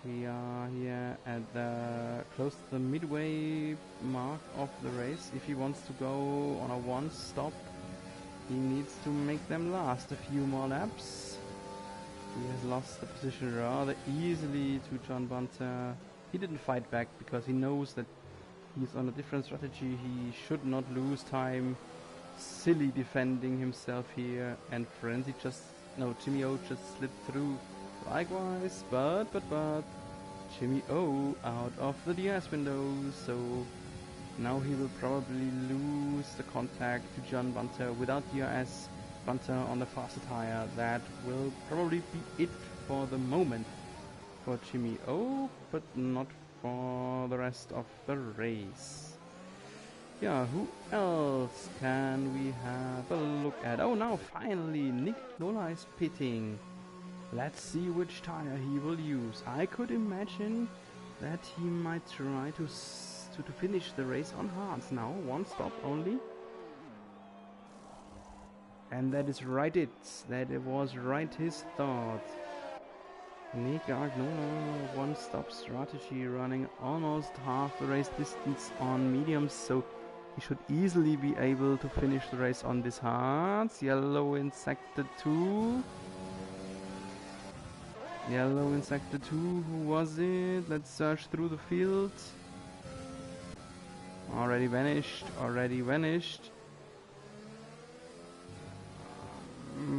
We are here at the close to the midway mark of the race. If he wants to go on a one stop, he needs to make them last a few more laps. He has lost the position rather easily to John Bunter. He didn't fight back because he knows that he's on a different strategy. He should not lose time silly defending himself here, and Frenzy Jimmy O just slipped through likewise, but Jimmy O out of the DRS window, so Now he will probably lose the contact to John Bunter without DRS. Bunter on the faster tire. That will probably be it for the moment for Jimmy O, but not for the rest of the race. Yeah, who else can we have a look at? Oh, now finally Nick Nola is pitting. Let's see which tire he will use. I could imagine that he might try to finish the race on hards now. One stop only. And that is right it. That it was right his thought. Nick Agnola, one stop strategy, running almost half the race distance on mediums, so he should easily be able to finish the race on this hards. Yellow in sector 2. Yellow in sector 2, who was it? Let's search through the field. Already vanished, already vanished.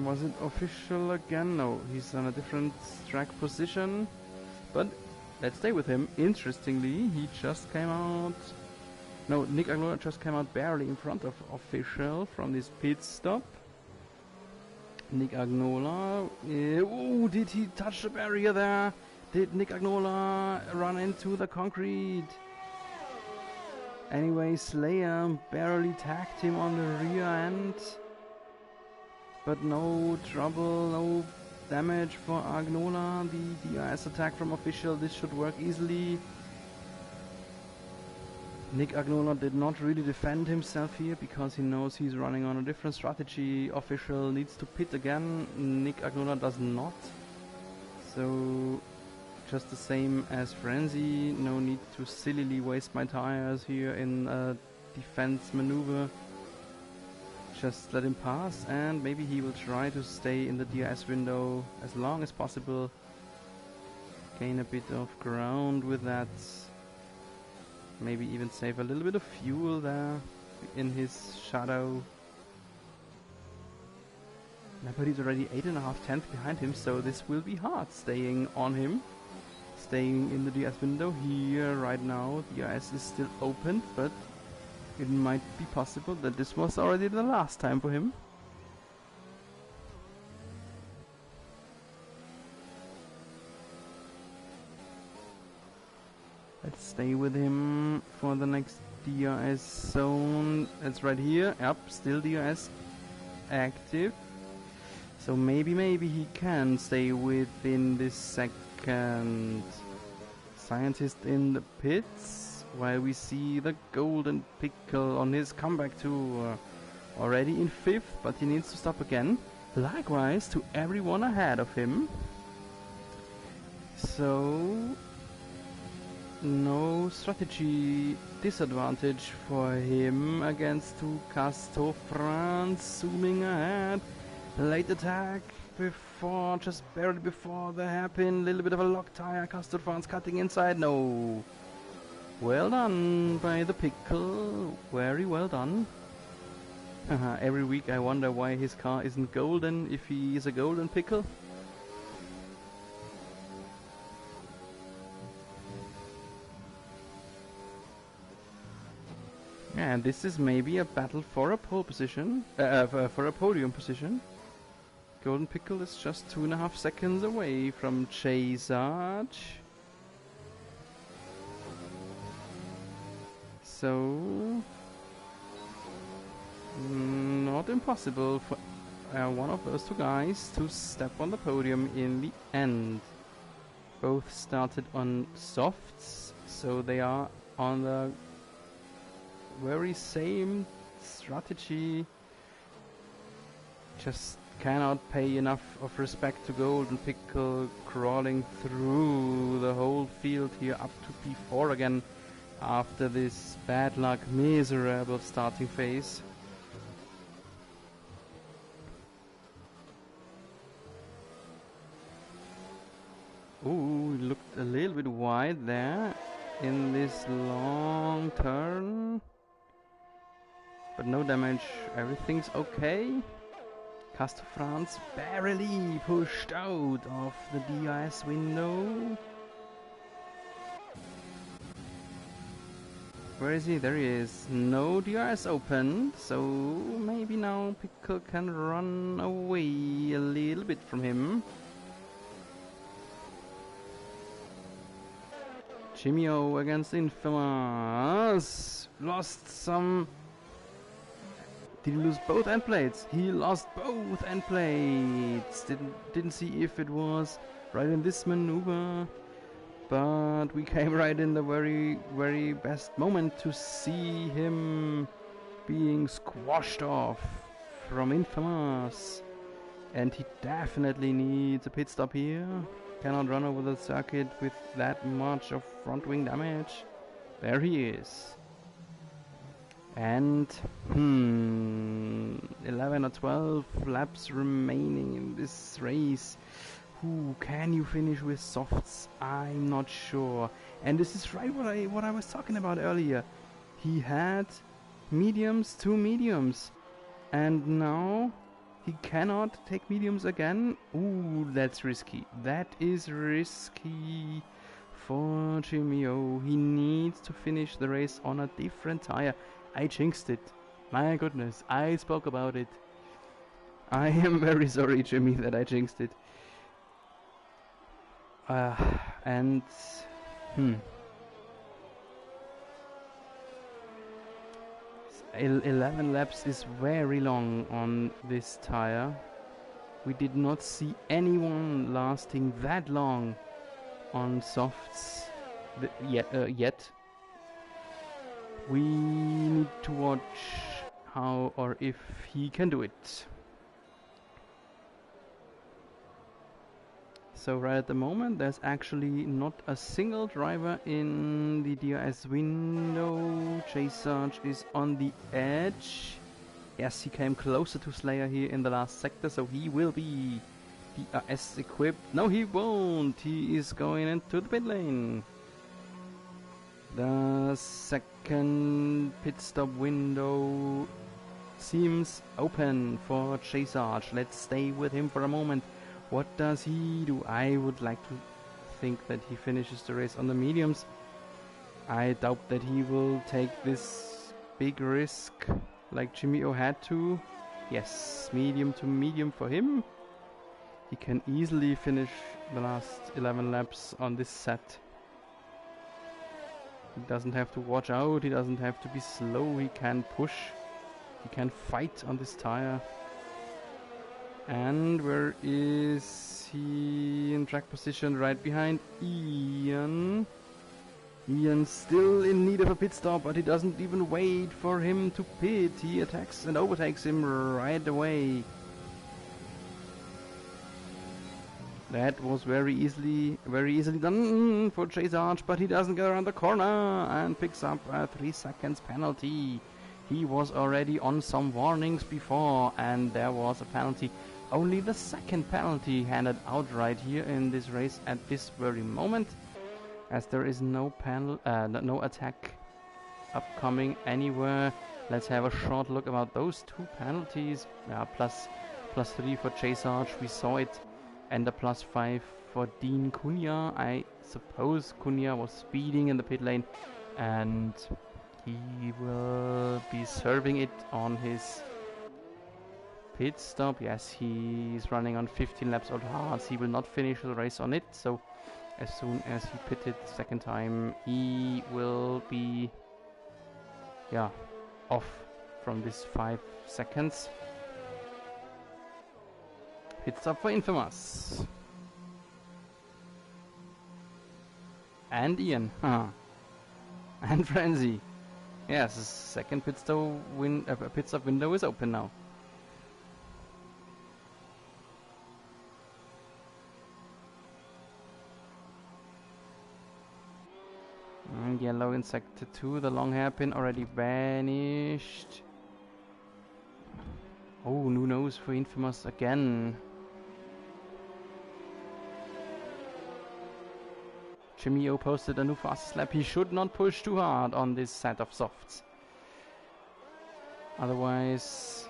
Was it official again? No, he's on a different track position. But let's stay with him. Interestingly, he just came out... No, Nick Agnola just came out barely in front of official from this pit stop. Nick Agnola... oh, did he touch the barrier there? Did Nick Agnola run into the concrete? Anyway, Slayer barely tagged him on the rear end. But no trouble, no damage for Agnola. The DRS attack from official, this should work easily. Nick Agnola did not really defend himself here because he knows he's running on a different strategy. Official needs to pit again. Nick Agnola does not. So just the same as Frenzy. No need to sillily waste my tires here in a defense maneuver. Just let him pass, and maybe he will try to stay in the DRS window as long as possible. Gain a bit of ground with that. Maybe even save a little bit of fuel there in his shadow. But he's already 8.5 tenths behind him, so this will be hard staying on him. Staying in the DRS window here right now. DRS is still open, but it might be possible that this was already the last time for him. Let's stay with him for the next DRS zone. That's right here. Yep, still DRS active. So maybe he can stay within this second. Scientist in the pits, while we see the Golden Pickle on his comeback tour. Already in 5th, but he needs to stop again. Likewise to everyone ahead of him. So no strategy disadvantage for him against two Casto France zooming ahead. Late attack before, just barely before the hairpin. Little bit of a lock tire. Casto France cutting inside. No. Well done by the Pickle. Very well done. Every week I wonder why his car isn't golden if he is a golden Pickle. And this is maybe a battle for a pole position, for a podium position. Golden Pickle is just 2.5 seconds away from Chase Arch. So not impossible for one of those two guys to step on the podium in the end. Both started on softs, so they are on the very same strategy. Just cannot pay enough of respect to Golden Pickle, crawling through the whole field here up to P4 again after this bad luck, miserable starting phase. Ooh, looked a little bit wide there in this long turn. But no damage, everything's okay. Casto France barely pushed out of the DRS window. Where is he? There he is. No DRS open, so maybe now Pickle can run away a little bit from him. Jimmy O against Infamous. Lost some. Did he lose both end plates? He lost both end plates. Didn't see if it was right in this maneuver. But we came right in the very best moment to see him being squashed off from Infamous. And he definitely needs a pit stop here. Cannot run over the circuit with that much of front wing damage. There he is. And 11 or 12 laps remaining in this race. Who can you finish with softs? I'm not sure. And this is right what I was talking about earlier. He had mediums, 2 mediums, and now he cannot take mediums again. Ooh, that's risky. That is risky for Jimmy O. He needs to finish the race on a different tire. I jinxed it. My goodness, I spoke about it. I am very sorry, Jimmy, that I jinxed it. 11 laps is very long on this tire. We did not see anyone lasting that long on softs yet. We need to watch how or if he can do it. So right at the moment there's actually not a single driver in the DRS window. Chase Sarge is on the edge. Yes, he came closer to Slayer here in the last sector, so he will be DRS equipped. No, he won't. He is going into the pit lane. The second pit stop window seems open for Chase Sarge. Let's stay with him for a moment. What does he do? I would like to think that he finishes the race on the mediums. I doubt that he will take this big risk like Jimmy O had to. Yes, medium to medium for him. He can easily finish the last 11 laps on this set. He doesn't have to watch out, he doesn't have to be slow, he can push, he can fight on this tire. And where is he in track position? Right behind Ian. Ian still in need of a pit stop, but he doesn't even wait for him to pit. He attacks and overtakes him right away. That was very easily done for Chase Sarge, but he doesn't get around the corner and picks up a 3 seconds penalty. He was already on some warnings before, and there was a penalty. Only the second penalty handed out right here in this race at this very moment, as there is no no attack upcoming anywhere. Let's have a short look about those 2 penalties. Plus 3 for Chase Sarge, we saw it, and a +5 for Dean Cunha. I suppose Cunha was speeding in the pit lane, and he will be serving it on his pit stop. Yes, he's running on 15 laps on hards. He will not finish the race on it, so as soon as he pitted second time, he will be off from this 5 seconds. Pit stop for Infamous. And Ian. And Frenzy. Yes, the second pit stop window is open now. And yellow in sector 2, the long hairpin already vanished. Oh, new nose for Infamous again. Jimmy O posted a new fastest lap. He should not push too hard on this set of softs. Otherwise,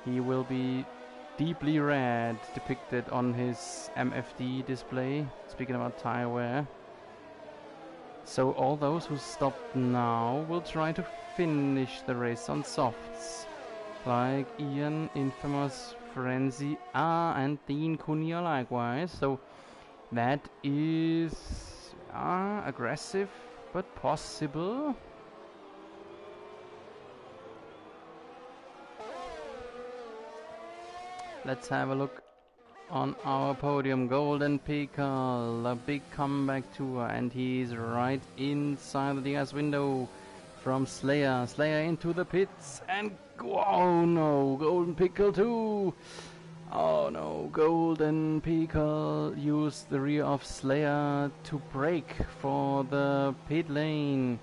he will be deeply red depicted on his MFD display. Speaking about tire wear. So all those who stopped now will try to finish the race on softs, like Ian, Infamous, Frenzy, and Dean Cunha likewise. So that is aggressive but possible. Let's have a look on our podium. Golden Pickle, a big comeback tour, and he's right inside the DS window from Slayer. Slayer into the pits, and oh no, Golden Pickle too. Oh no, Golden Pickle used the rear of Slayer to brake for the pit lane,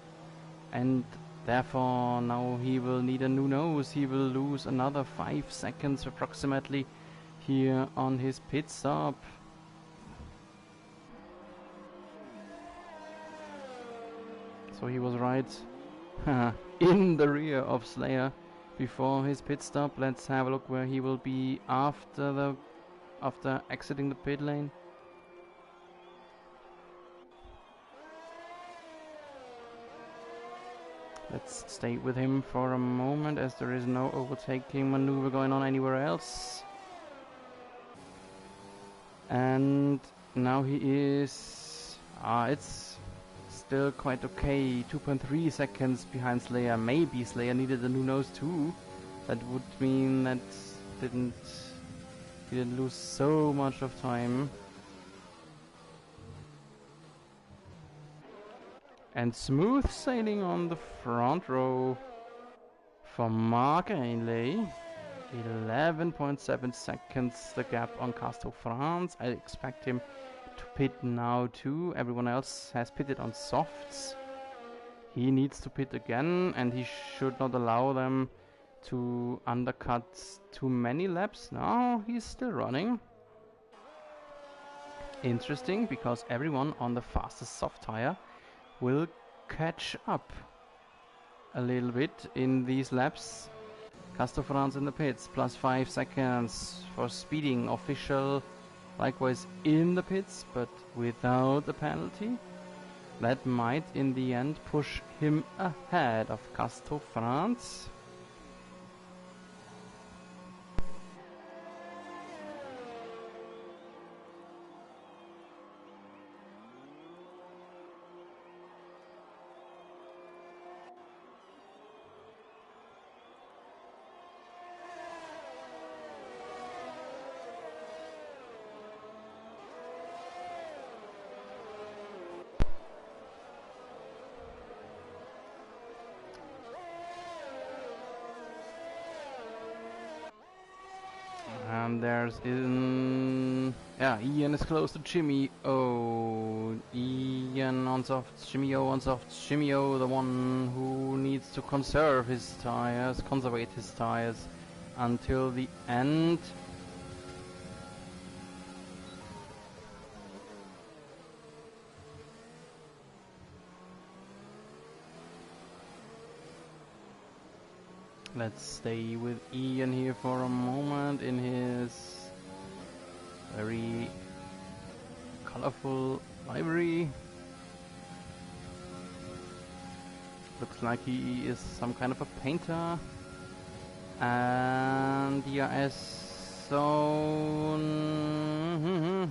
and therefore now he will need a new nose. He will lose another 5 seconds approximately here on his pit stop. So he was right in the rear of Slayer before his pit stop. Let's have a look where he will be after exiting the pit lane. Let's stay with him for a moment, as there is no overtaking maneuver going on anywhere else. And now he is it's still quite okay, 2.3 seconds behind Slayer. Maybe Slayer needed a new nose too. That would mean that he didn't lose so much of time. And smooth sailing on the front row for Mark Ainley. 11.7 seconds the gap on Castle France. I expect him to pit now too. Everyone else has pitted on softs. He needs to pit again, and he should not allow them to undercut too many laps. No, he's still running. Interesting, because everyone on the fastest soft tire will catch up a little bit in these laps. Castle France in the pits, plus 5 seconds for speeding. Official likewise in the pits, but without a penalty. That might in the end push him ahead of Castle France. And there's Ian is close to Jimmy O. Ian on soft, Jimmy O on soft. Jimmy O, the one who needs to conserve his tires, conservate his tires until the end. Let's stay with Ian here for a moment in his very colorful livery. Looks like he is some kind of a painter. And DRS zone.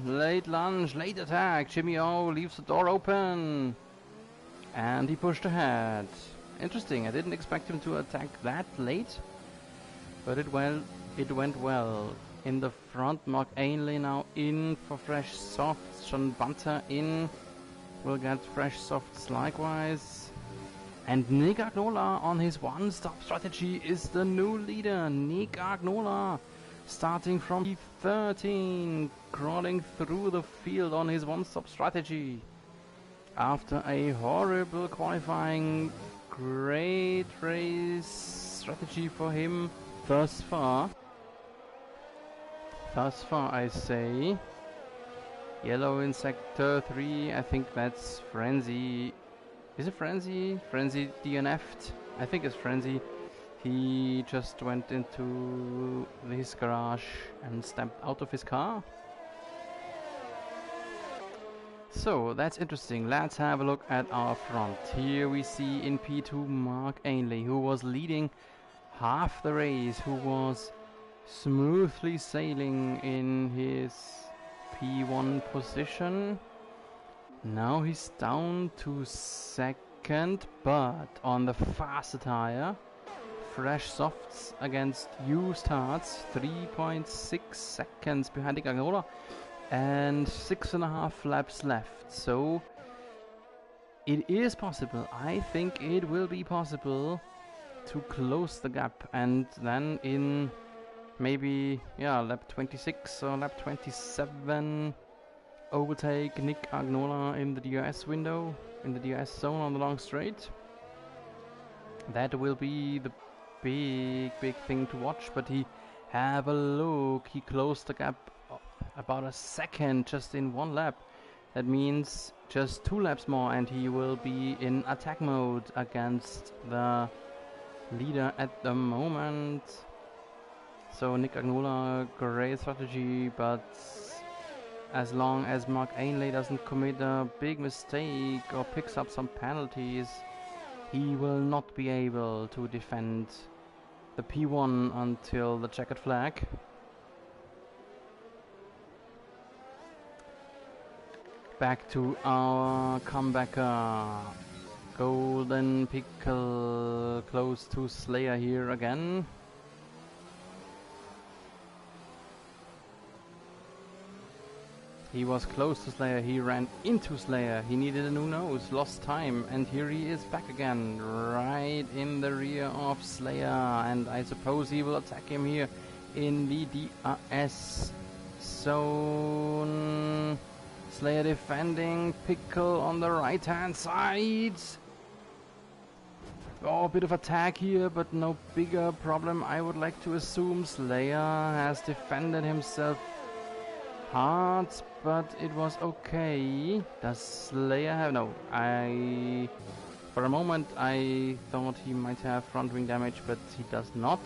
Late lunge, late attack. Jimmy O leaves the door open. And he pushed ahead. Interesting, I didn't expect him to attack that late, but it went well. In the front, Mark Ainley now in for fresh softs. John Bunter in, will get fresh softs likewise. And Nick Agnola on his one-stop strategy is the new leader. Nick Agnola starting from P13, crawling through the field on his one-stop strategy. After a horrible qualifying, great race strategy for him thus far. Thus far, I say. Yellow in sector 3, I think that's Frenzy. Is it Frenzy? Frenzy DNF'd. I think it's Frenzy. He just went into his garage and stepped out of his car. So that's interesting. Let's have a look at our front. Here we see in P2 Mark Ainley, who was leading half the race, who was smoothly sailing in his P1 position. Now he's down to second, but on the faster tire. Fresh softs against used hards, 3.6 seconds behind Nick Agnola and 6.5 laps left. So it is possible, I think it will be possible to close the gap, and then in maybe lap 26 or lap 27 overtake Nick Agnola in the DRS window, in the DRS zone on the long straight. That will be the big thing to watch. But have a look, he closed the gap about a second just in one lap. That means just 2 laps more and he will be in attack mode against the leader at the moment. So Nick Agnola, great strategy, but as long as Mark Ainley doesn't commit a big mistake or picks up some penalties, he will not be able to defend the P1 until the checkered flag. Back to our comebacker. Golden Pickle close to Slayer here again. He was close to Slayer, he ran into Slayer, he needed a new nose, lost time, and here he is back again, right in the rear of Slayer, and I suppose he will attack him here in the DRS zone. Slayer defending, Pickle on the right hand side. Oh, a bit of attack here, but no bigger problem, I would like to assume. Slayer has defended himself hard, but it was okay. Does Slayer have... no, for a moment I thought he might have front wing damage, but he does not.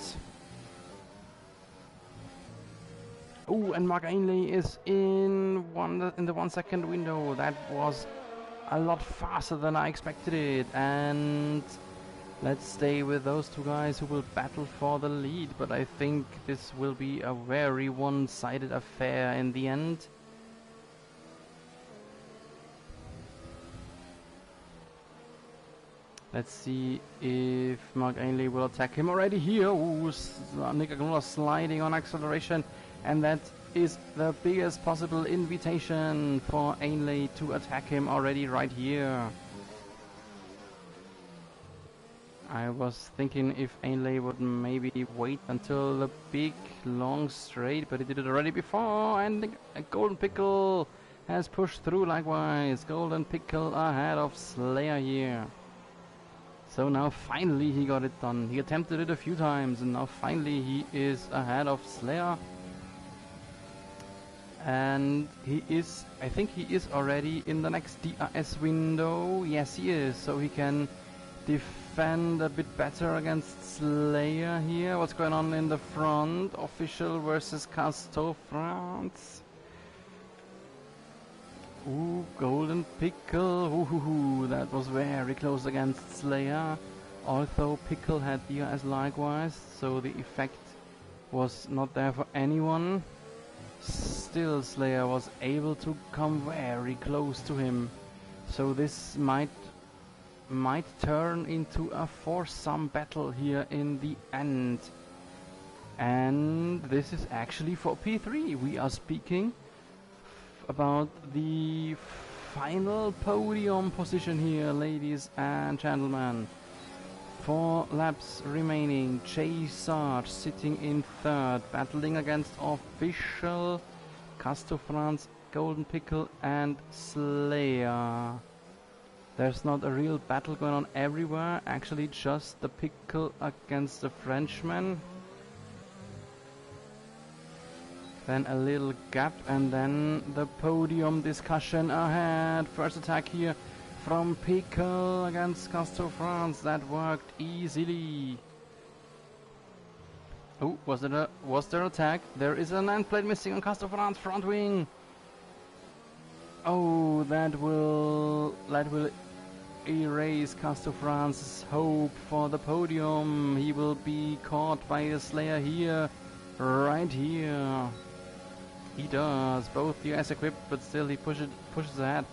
Oh, and Mark Ainley is in the 1 second window. That was a lot faster than I expected it, and let's stay with those two guys who will battle for the lead, but I think this will be a very one-sided affair in the end. Let's see if Mark Ainley will attack him already here. Ooh, Nick Agnola sliding on acceleration, and that is the biggest possible invitation for Ainley to attack him already right here. I was thinking if Ainley would maybe wait until the big long straight, but he did it already before, and Golden Pickle has pushed through likewise. Golden Pickle ahead of Slayer here. So now finally he got it done. He attempted it a few times and now finally he is ahead of Slayer. And he is, I think he is already in the next DRS window. Yes, he is, so he can defend a bit better against Slayer here. What's going on in the front? Official versus Casto France. Ooh, Golden Pickle. Ooh, that was very close against Slayer. Although Pickle had DRS likewise, so the effect was not there for anyone. Still, Slayer was able to come very close to him. So this might turn into a foursome battle here in the end. And this is actually for P3. We are speaking about the final podium position here, ladies and gentlemen. 4 laps remaining. Jay Sarge sitting in third, battling against Official, Casto France, Golden Pickle and Slayer. There's not a real battle going on everywhere, actually just the Pickle against the Frenchman. Then a little gap and then the podium discussion ahead. First attack here from Pickle against Casto France. That worked easily. Oh, was there attack? There is an end plate missing on Casto France front wing. Oh, that will erase Castor France's hope for the podium. He will be caught by a Slayer here, right here. He does. Both US equipped, but still he pushes ahead.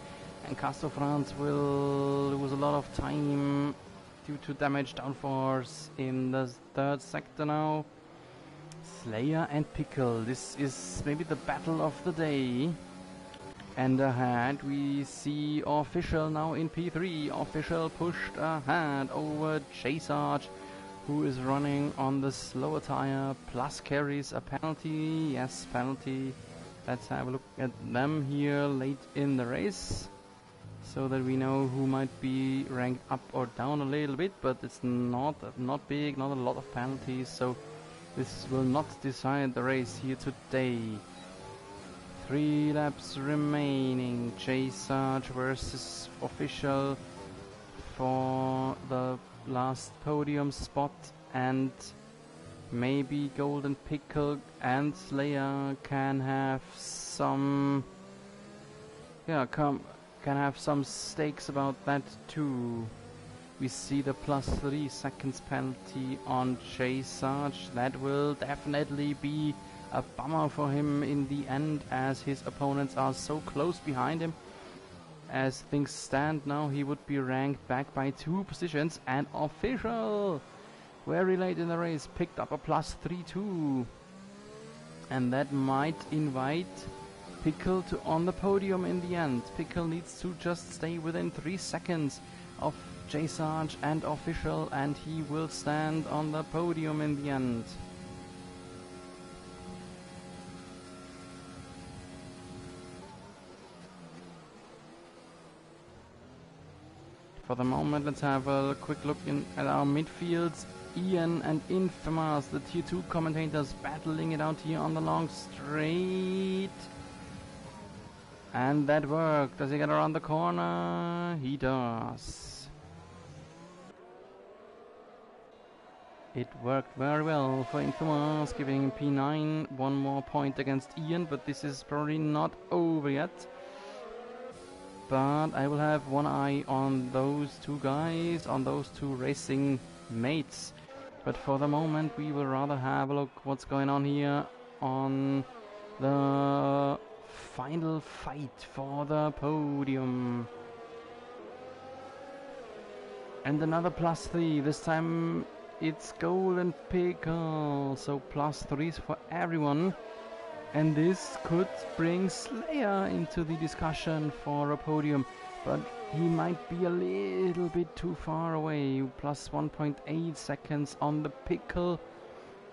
And Castor France will lose a lot of time due to damage downforce in the third sector now. Slayer and Pickle. This is maybe the battle of the day. And ahead we see Official now in P3. Official pushed ahead over J-Sarge, who is running on the slower tire, plus carries a penalty. Yes, penalty. Let's have a look at them here late in the race, so that we know who might be ranked up or down a little bit, but it's not big, not a lot of penalties, so this will not decide the race here today. 3 laps remaining. J-Sarge versus Official for the last podium spot, and maybe Golden Pickle and Slayer can have some can have some stakes about that too. We see the +3 seconds penalty on J-Sarge. That will definitely be a bummer for him in the end, as his opponents are so close behind him. As things stand now, he would be ranked back by 2 positions, and Official, very late in the race, picked up a +3 too. And that might invite Pickle to on the podium in the end. Pickle needs to just stay within 3 seconds of J-Sarge and Official, and he will stand on the podium in the end. For the moment, let's have a quick look at our midfields. Ian and Infamous, the Tier 2 commentators, battling it out here on the long straight. And that worked. Does he get around the corner? He does. It worked very well for Infamous, giving him P9. 1 more point against Ian, but this is probably not over yet. But I will have one eye on those 2 guys, on those 2 racing mates. But for the moment, we will rather have a look what's going on here on the final fight for the podium. And another +3. This time it's Golden Pickle. So +3s for everyone. And this could bring Slayer into the discussion for a podium, but he might be a little bit too far away. +1.8 seconds on the Pickle,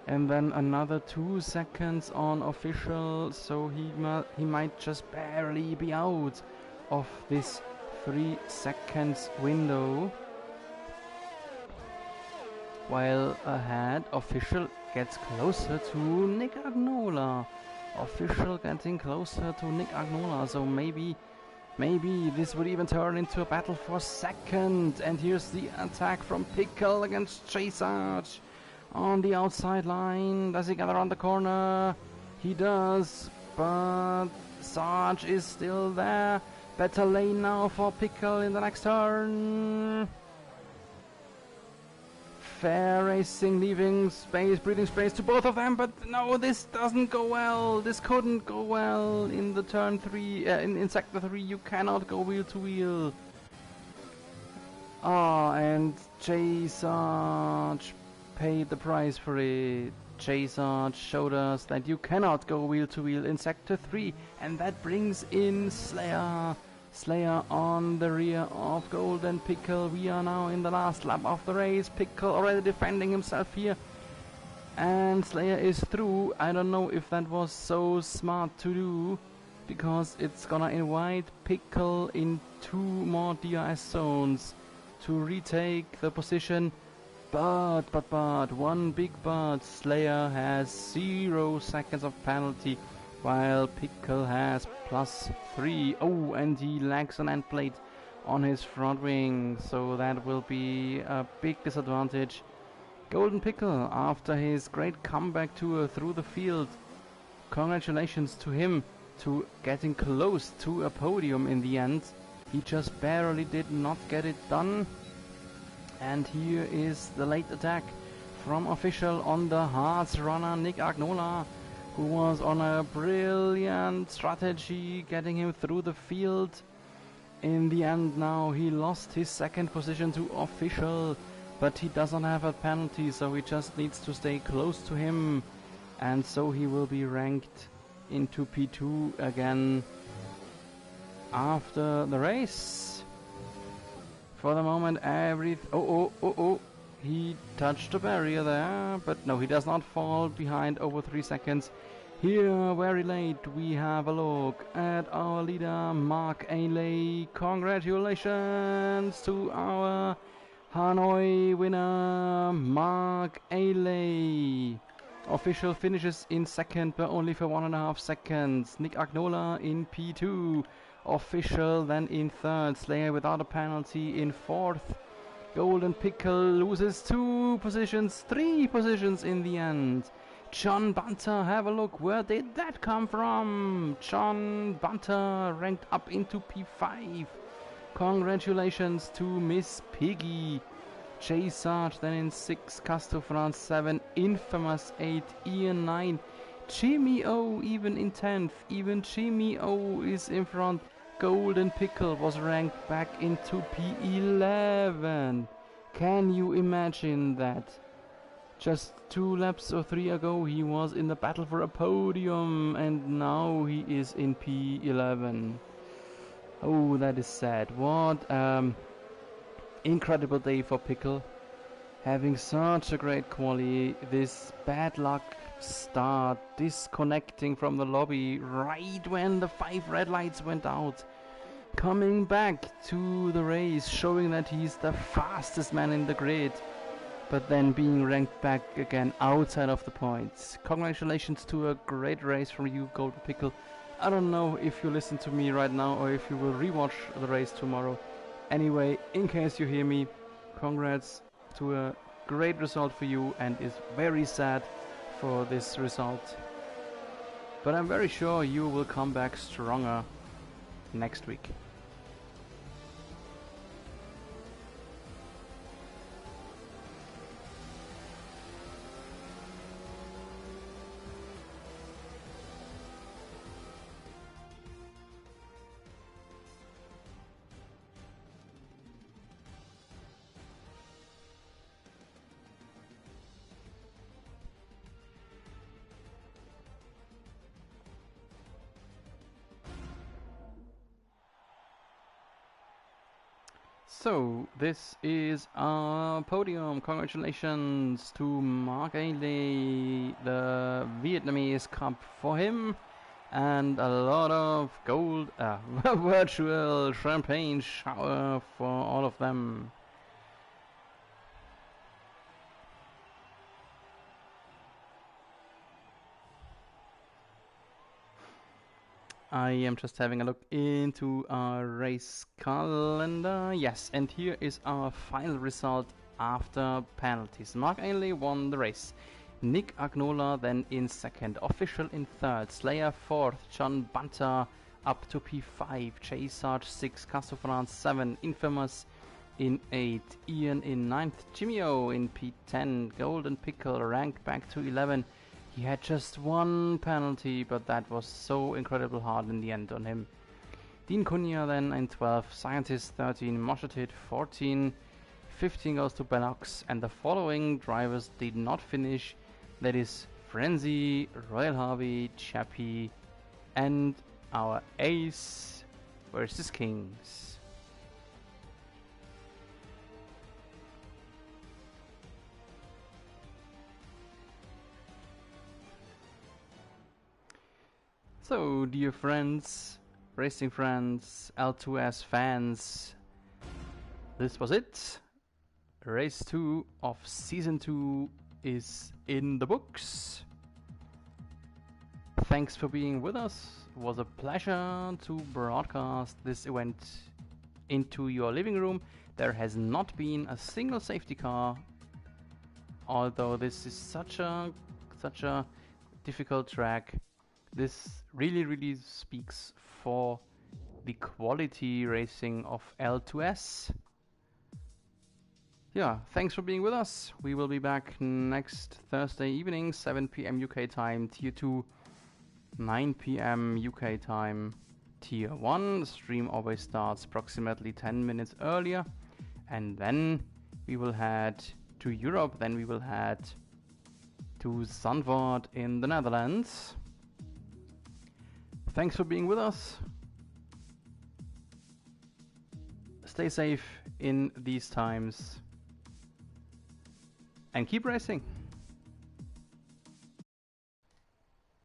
and then another 2 seconds on Official, so he might just barely be out of this 3 seconds window. While ahead, Official gets closer to Nick Agnola. Official getting closer to Nick Agnola, so maybe this would even turn into a battle for second. And here's the attack from Pickle against J-Sarge on the outside line. Does he get around the corner? He does, but Sarge is still there. Better lane now for Pickle in the next turn. Fair racing, leaving space, breathing space to both of them, but no, this doesn't go well. This couldn't go well in the turn 3, in sector 3. You cannot go wheel to wheel. And J-Sarge paid the price for it. J-Sarge showed us that you cannot go wheel to wheel in sector 3, and that brings in Slayer. Slayer on the rear of Golden Pickle. We are now in the last lap of the race. Pickle already defending himself here, and Slayer is through. I don't know if that was so smart to do, because it's gonna invite Pickle in 2 more DRS zones to retake the position. But, one big but, Slayer has 0 seconds of penalty, while Pickle has +3. Oh, and he lacks an end plate on his front wing, so that will be a big disadvantage. Golden Pickle, after his great comeback tour through the field, congratulations to him. to getting close to a podium in the end. He just barely did not get it done. And here is the late attack from official on the Haas runner Nick Agnola, who was on a brilliant strategy getting him through the field. In the end now he lost his second position to official, but he doesn't have a penalty, so he just needs to stay close to him, and so he will be ranked into P2 again after the race. For the moment he touched the barrier there, but no, he does not fall behind over 3 seconds. Here, very late, we have a look at our leader, Mark Ainley. Congratulations to our Hanoi winner, Mark Ainley. Official finishes in second, but only for 1.5 seconds. Nick Agnola in P2. Official then in third. Slayer without a penalty in fourth. Golden Pickle loses 2 positions, 3 positions in the end. John Bunter, have a look, where did that come from? John Bunter ranked up into P5. Congratulations to Miss Piggy. Jay Sarge then in 6, Casto France 7, Infamous 8, Ian 9, Jimmy O even in 10th, even Jimmy O is in front. Golden Pickle was ranked back into P11. Can you imagine that? Just 2 laps or 3 ago he was in the battle for a podium, and now he is in P11. Oh, that is sad. What incredible day for Pickle. Having such a great quali, this bad luck start, disconnecting from the lobby right when the 5 red lights went out. Coming back to the race, showing that he's the fastest man in the grid, but then being ranked back again outside of the points. Congratulations to a great race from you, Golden Pickle. I don't know if you listen to me right now or if you will rewatch the race tomorrow. Anyway, in case you hear me, congrats to a great result for you, and is very sad for this result. But I'm very sure you will come back stronger next week. So, this is our podium. Congratulations to Mark Ainley, the Vietnamese Cup for him, and a lot of gold, virtual champagne shower for all of them. I am just having a look into our race calendar. Yes, and here is our final result after penalties. Mark Ainley won the race. Nick Agnola then in second. Official in third. Slayer fourth. John Bunter up to P5. Jay Sarge 6. Casto France 7. Infamous in 8. Ian in 9th. Jimmy O in P10. Golden Pickle ranked back to 11. He had just 1 penalty, but that was so incredibly hard in the end on him. Dean Cunha then in 12th, Scientist 13, Moshetit 14, 15 goes to Bellox, and the following drivers did not finish. That is Frenzy, Royal Harvey, Chappie, and our Ace versus Kings. So, dear friends, racing friends, L2S fans, this was it. Race 2 of Season 2 is in the books. Thanks for being with us. It was a pleasure to broadcast this event into your living room. There has not been a single safety car, although this is such a difficult track. this really speaks for the quality racing of L2S. Yeah, thanks for being with us. We will be back next Thursday evening, 7 p.m. UK time, Tier 2, 9 p.m. UK time, Tier 1. The stream always starts approximately 10 minutes earlier. And then we will head to Europe, then we will head to Zandvoort in the Netherlands. Thanks for being with us. Stay safe in these times and keep racing.